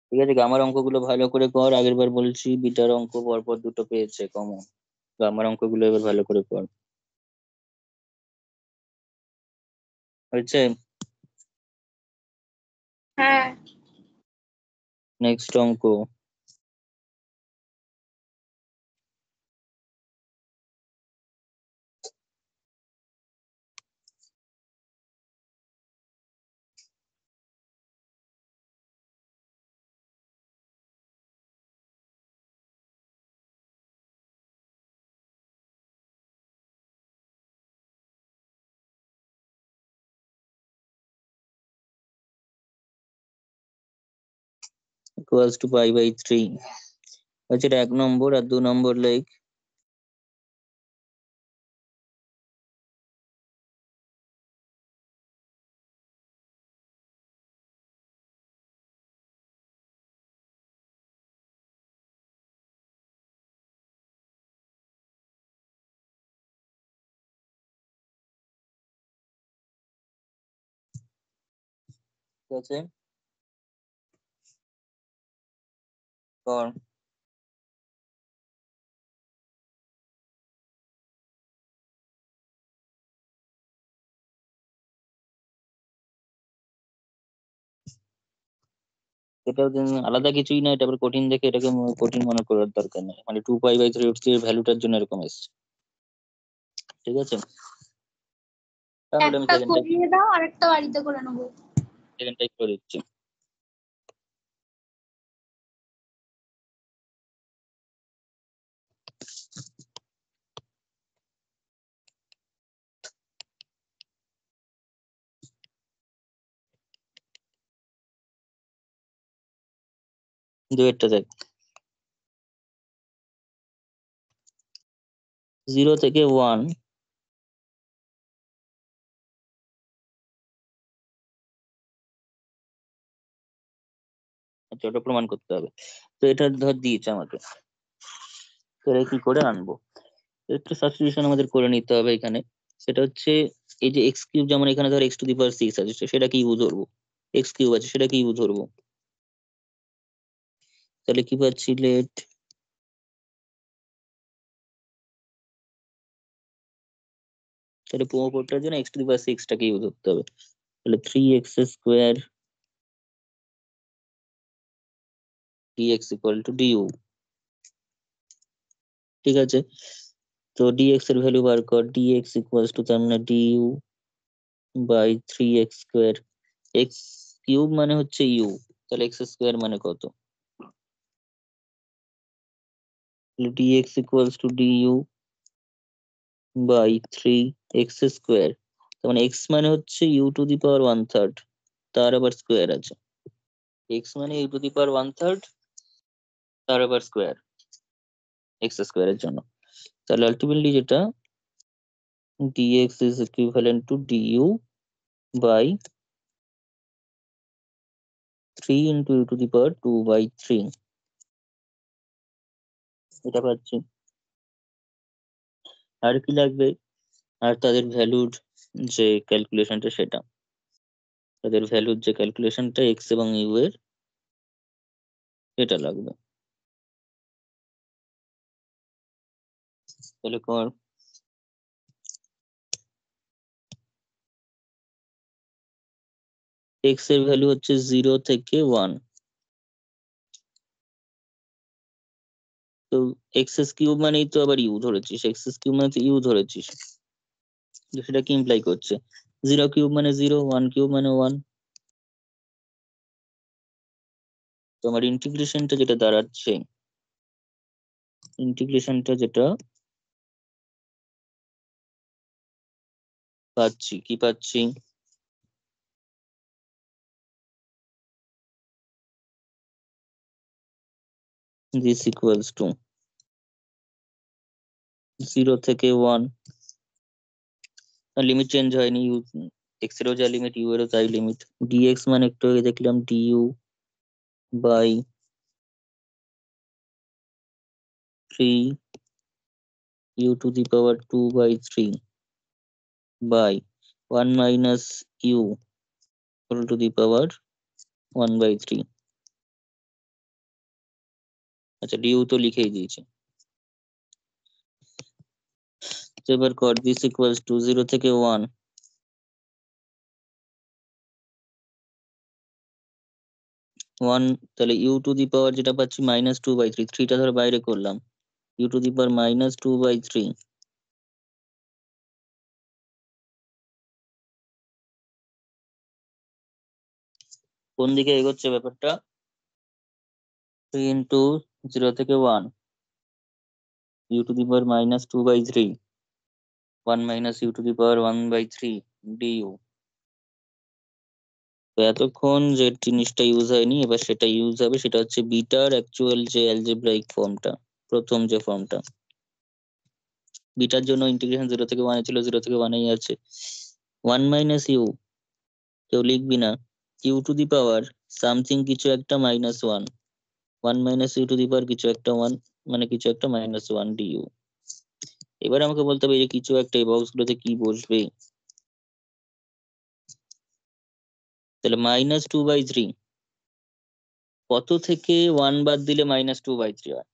ঠিক আছে, গামার অঙ্কগুলো ভালো করে কর, আগের বার বলছি বিটার অঙ্ক পরপর দুটো পেয়েছে কমন, গামার অঙ্কগুলো এবার ভালো করে কর, হয়েছে। হ্যাঁ। নেক্সট অঙ্ক, ইকুয়ালস টু π/3। হচ্ছে এটা 1 নম্বর, আর 2 নম্বর লেখ। ঠিক আছে, কর। এটা আলাদা কিছুই না, এটা আবার কঠিন দেখে এটাকে কঠিন মনে করার দরকার নেই, মানে 2π/3 এর ভ্যালুটার জন্য এরকম এসছে। ঠিক আছে, তাহলে আমি একটা সেকেন্ডটাই করিয়ে দাও, আর একটা বাড়িতে করে নেবো। সেকেন্ডটাই করে দিচ্ছি। দুয়েরটা দেখ, 0 থেকে 1, আচ্ছা ওটা প্রমাণ করতে হবে। তো এটা ধর দিয়েছে আমাকে, তো এটা কি করে আনবো, একটু সাবস্টিটিউশন আমাদের করে নিতে হবে এখানে। সেটা হচ্ছে এই যে x³ যেমন এখানে ধর x⁶ আছে, সেটা কি ইউ ধরবো, x³ আছে সেটা কি ইউ ধরবো। তাহলে কি পাচ্ছি, লেট তাহলে পুরোটার জন্য x⁶টাকে ইউ ধরতে হবে। তাহলে 3x² dx = du। ঠিক আছে, তো dx এর ভ্যালু বার কর, dx তার মানে du/3x²। x³ মানে হচ্ছে u, তাহলে x² মানে কত, dx du/3x²। তার মানে x মানে হচ্ছে u⁻⁴, তার আবার স্কোয়ার আছে। এক্স মানে ইউ টু দি পাওয়ার 1/3 তার আবার স্কোয়ার এক্স স্কোয়ারের জন্য। তাহলে আলটিমেটলি যেটা dx is equivalent to du by 3 into u to the power 2/3 এটা পাচ্ছি। আর কি লাগবে? আর তাদের ভ্যালুর যে ক্যালকুলেশনটা সেটা, তাদের ভ্যালুর যে ক্যালকুলেশনটা এক্স এবং ইউ এর এটা লাগবে। তাহলে কর এক্স এর ভ্যালু হচ্ছে 0 থেকে 1, তো এক্স কিউব মানেই তো আবার ইউ ধরেছিস, এক্স কিউব মানে তো ইউ ধরেছিস, তো সেটা কি ইমপ্লাই করছে 0 কিউব মানে 0, 1 কিউব মানে 1। তো আমার ইন্টিগ্রেশনটা যেটা দাঁড়াচ্ছে, ইন্টিগ্রেশনটা যেটা পাচ্ছি, কি পাচ্ছি, this equals to 0 থেকে 1, লিমিট চেঞ্জ হয়নি, ইউ এক্স এরও যা লিমিট ইউ এরও তাই লিমিট। ডিএক্স মানে একটু আগে দেখলাম du by 3 u to the power 2/3 by 1 minus u whole to the power 1/3। আচ্ছা ডিউ তো লিখেই দিয়েছি। এবার কর দিস ইকুয়ালস টু 0 থেকে 1, 1 তাহলে ইউ টু দি পাওয়ার যেটা পাচ্ছি -2/3, 3টা ধর বাইরে করলাম, ইউ টু দি পাওয়ার -2/3 কোন দিকে এগোচ্ছে ব্যাপারটা, 3 ইন্টু 0 থেকে 1 u to the power -2/3 1 minus u to the power 1/3 du. তো এতক্ষণ যে জিনিসটা ইউজ হয়নি এবার সেটা ইউজ হবে, সেটা হচ্ছে বিটার অ্যাকচুয়াল যে অ্যালজেব্রাইক ফর্মটা, প্রথম যে ফর্মটা। বিটার জন্য ইন্টিগ্রেশন 0 থেকে 1 ছিল, 0 থেকে 1 আছে। 1 মাইনাস ইউ কেউ লিখবি না, u to the power something কিছু একটা -1, 1 minus u to the power কিছু একটা 1 মানে কিছু একটা -1 ডিইউ। এবার আমাকে বলতে হবে এই যে কিছু একটা এই বক্স গুলোতে কি বসবে, তাহলে -2/3 কত থেকে 1 বাদ দিলে -2/3 হয়,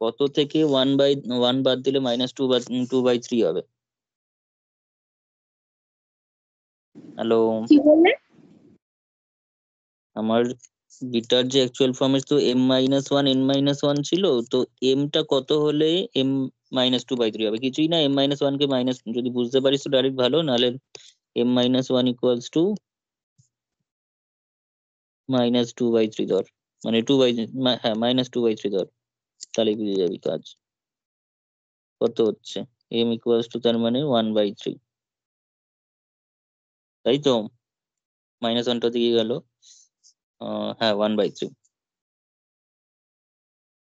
কত থেকে 1/1 বাদ দিলে -2/3 হবে। হ্যালো, কি বললে? আমার বিটার যে অ্যাকচুয়াল ফর্মে তো m-1 n-1 ছিল, তো এমটা কত হলে m-2/3 হবে, কিছুই না, m-1 কে মাইনাস যদি বুঝতে পারিস তো ডাইরেক্ট ভালো, নাহলে m-1 ইকুয়ালস টু -2/3 ধর, মানে 2/, হ্যাঁ -2/3 ধর, তাহলে বুঝে যাবি কাজ কত হচ্ছে। m ইকুয়ালস টু তার মানে 1/3, তাই তো, -1টা দিকে গেল, হ্যাঁ 1/3,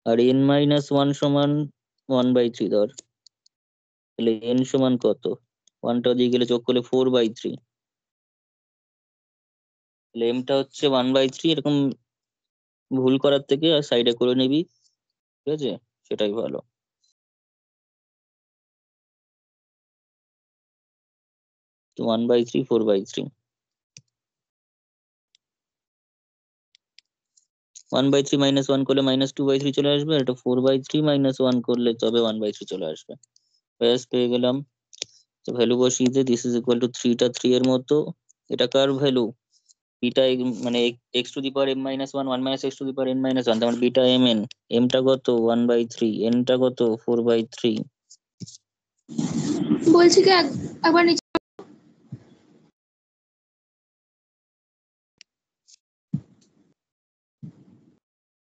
আর n-1 সমান 1/3 ধর, তাহলে n সমান কত, 1টা দিয়ে গেলে যোগ করলে 4/3, তাহলে এমটা হচ্ছে 1/3, এরকম ভুল করার থেকে আর সাইডে করে নিবি, ঠিক আছে, সেটাই ভালো। তো 1/3 4/3, 1/3 -1 করলে -2/3 চলে আসবে, আর এটা 4/3 -1 করলে তবে 1/3 চলে আসবে। ব্যাস পেয়ে গেলাম। তো ভ্যালু বসিয়ে দিয়ে দিস ইজ ইকুয়াল টু 3টা 3 এর মতো, এটা কার ভ্যালু, বিটা মানে x to the power m-1 1 minus x to the power n-1, তার মানে বিটা mn, এমটা কত 1/3, এনটা কত 4/3। বলছি কি একবার নিচে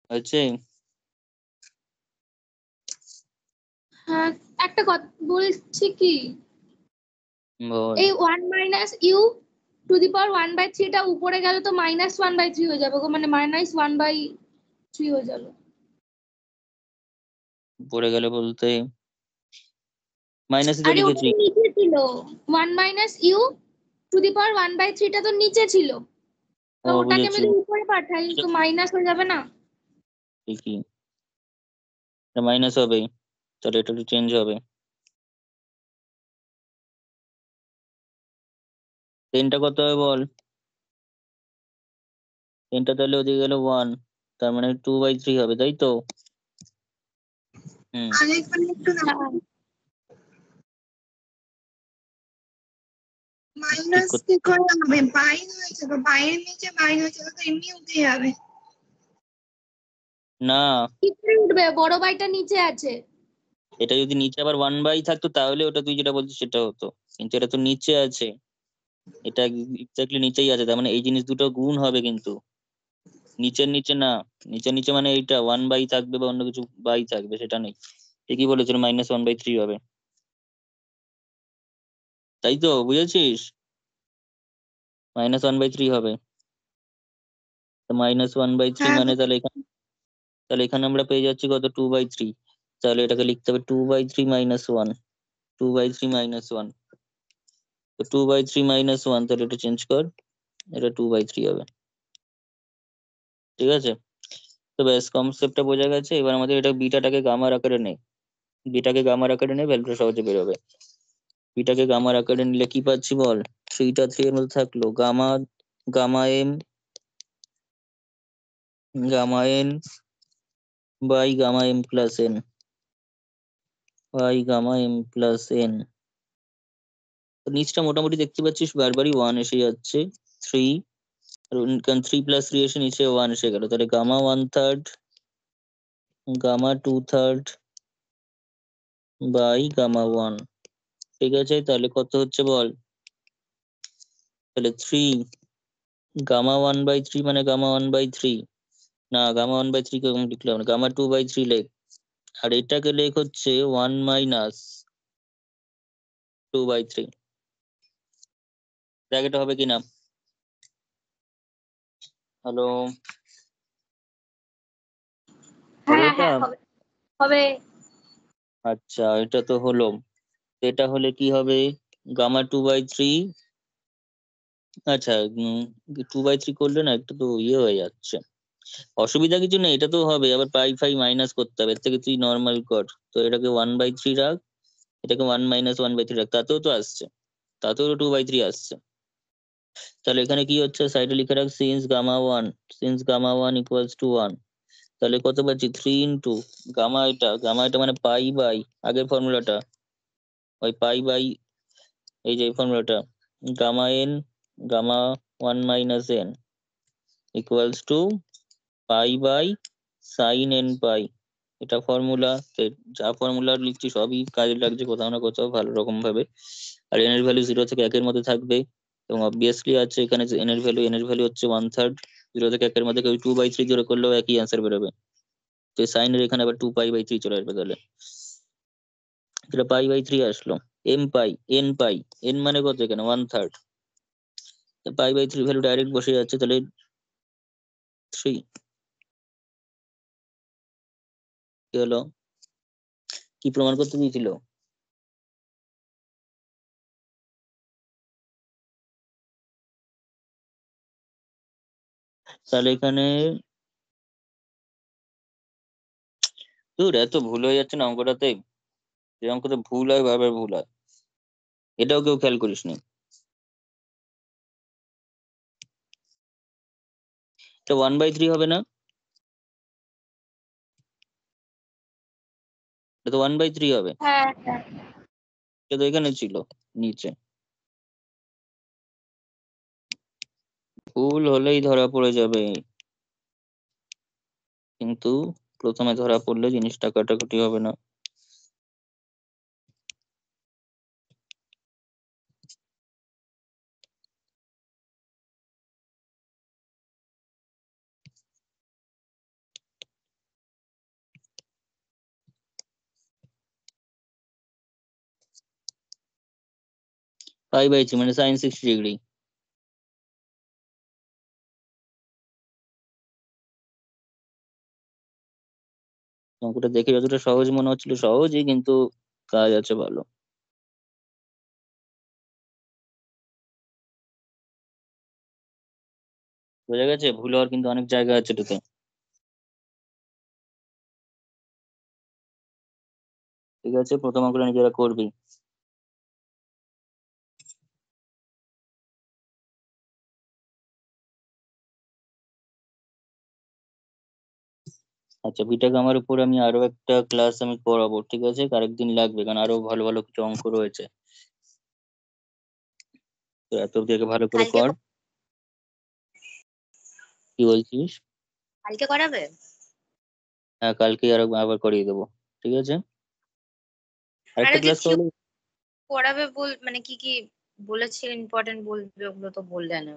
হচ্ছে হ্যাঁ, একটা কথা বলছি কি, বল। এই 1 মাইনাস ইউ টু দি পাওয়ার 1/3টা উপরে গেলে তো -1/3 হয়ে যাবে গো, মানে -1/3 হয়ে যাবে। পড়ে গেলে বলতে মাইনাসে তো আরে ওটা লিখেছি। তো নিচে ছিল, 1 - u টু দি পাওয়ার 1/3টা তো নিচে ছিল, তো ও ওটাকে আমি বুঝেছি, যদি উপরে পাঠাই তো মাইনাস হয়ে যাবে না? ঠিকই, মাইনাস হবে, তাহলে এটা একটু চেঞ্জ হবে। 10টা কত হবে বল? 10টা তাহলে ওদিকে গেল 1, তার মানে 2/3 হবে, তাই তো? হুম, আরেকবার একটু হ্যাঁ। মাইনাস ঠিক কি করে হবে? বাইন হয়েছে তো, বাইরের নিচে বাইন হয়েছে তো এমনি উঠে যাবে। না, কি করে উঠবে? বড় বাইটা নিচে আছে। এটা যদি নিচে আবার 1/, থাকতো তাহলে ওটা তুই যেটা বলছিস সেটা হতো, কিন্তু এটা তো নিচে আছে, এটা এক্স্যাক্টলি নিচেই আছে, তার মানে এই জিনিস দুটো গুণ হবে, কিন্তু নিচের নিচে না। নিচের নিচে মানে এইটা 1/, থাকবে বা অন্য কিছু বাই থাকবে, সেটা নেই। ঠিকই বলেছিল, -1/3 হবে, তাই তো? বুঝেছিস? -1/3 হবে, তো -1/3 হ্যাঁ, মানে তাহলে এখানে আমরা পেয়ে যাচ্ছি কত, 2/3। তাহলে এটাকে লিখতে হবে 2/3 - 1, 2/3 - 1, তো 2/3 - 1, তাহলে এটা চেঞ্জ কর, এটা 2/3 হবে, ঠিক আছে? তো ব্যাস, কনসেপ্টটা বোঝা গেছে। এবার আমাদের এটা বিটাটাকে গামার আকারে নেই, বিটাকে গামার আকারে নেই, ভ্যালুটা সহজে বেরোবে। বিটাকে গামার আকারে নিলে কি পাচ্ছি বল? 3টা 3 এর মধ্যে থাকলো gamma, gamma M, gamma N by gamma M plus N, by gamma M plus N. তো নিচটা মোটামুটি দেখতে পাচ্ছিস বারবারই 1 এসে যাচ্ছে, 3, কারণ 3 + 3 এসে নিচে 1 এসে গেল, তাহলে গামা 1/3, গামা 2/3 বাই গামা 1, ঠিক আছে? তাহলে কত হচ্ছে বল? তাহলে 3 গামা 1/3 মানে গামা 1/3, না গামা 1/3 কে আমি লিখলাম না, গামা 2/3 লেখ, আর এটাকে লেখ হচ্ছে 1 - 2/3। দেখ এটা হবে কিনা। হ্যালো, হবে হ্যাঁ এটা? হ্যাঁ হবে, হবে। আচ্ছা, এটা তো হলো। তো এটা হলে কি হবে? গামা 2/3, আচ্ছা 2/3 করলে না একটু তো ইয়ে হয়ে যাচ্ছে, অসুবিধা কিছু নেই, এটা তো হবে, আবার পাই ফাই মাইনাস করতে হবে, এর থেকে তুই নর্মাল কর। তো এটাকে 1/3 রাখ, এটাকে 1 - 1/3 রাখ, তাতেও তো আসছে, তাতেও তো 2/3 আসছে। তাহলে এখানে কি হচ্ছে, সাইডে লিখে রাখ since gamma 1 তাহলে কত পাচ্ছি? 3 ইন্টু গামা এটা মানে পাই বাই আগের ফর্মুলাটা, ওই পাই বাই এই যে ফর্মুলাটা, gamma n, gamma 1 - n equals to pi by sine n pi. এটা ফর্মুলা, যা ফর্মুলা লিখছি সবই কাজে লাগছে কোথাও না কোথাও ভালো রকম ভাবে। আর এন এর ভ্যালু 0 থেকে 1-এর মধ্যে থাকবে, এবং অবভিয়াসলি আছে এখানে যে এন এর ভ্যালু হচ্ছে 1/3, 0 থেকে 1-এর মধ্যে কেউ 2/3 জোরে করলেও একই অ্যান্সার বেরোবে। তো সাইনের এখানে আবার 2 পাই/3 চলে আসবে, তাহলে এটা পাই/3 আসলো। এম পাই, এন পাই, এন মানে কত এখানে 1/3, পাই/3 ভ্যালু ডাইরেক্ট বসে যাচ্ছে, তাহলে 3 কি হলো, কি প্রমাণ করতে দিয়েছিল? তাহলে এখানে তোর এত ভুল হয়ে যাচ্ছে না অঙ্কটাতে, যে অঙ্কতে ভুল হয় বারবার ভুল হয়, এটাও কেউ খেয়াল করিস নি। এটা 1/3 হবে না? এটা তো 1/3 হবে, হ্যাঁ হ্যাঁ। এটা তো এখানে ছিল নিচে। ভুল হলেই ধরা পড়ে যাবে, কিন্তু প্রথমে ধরা পড়লে জিনিসটা কাটাকুটি হবে না। পাই/3 মানে sin 60 ডিগ্রি, অঙ্কটা দেখে যতটা সহজ মনে হচ্ছিল সহজই, কিন্তু কাজ আছে ভালো। বোঝা গেছে? ভুল হওয়ার কিন্তু অনেক জায়গা আছে এটাতে। ঠিক আছে, প্রথম অঙ্কটা নিজেরা করবি। আচ্ছা, বিটা গামার উপর আমি আরো একটা ক্লাস আমি করাবো, ঠিক আছে? আরেকদিন লাগবে, কারণ আরো ভালো ভালো কিছু অঙ্ক রয়েছে। তো এত অব্দি আগে ভালো করে কালকে কর। কি বলছিস? কালকে করাবে? হ্যাঁ, কালকে আরো আবার করিয়ে দেবো, ঠিক আছে? আর আরেকটা ওই যে ক্লাস কিউ করলে করাবে মানে কি কি বলেছে ইম্পর্টেন্ট বলবে, ওগুলো তো বললে না।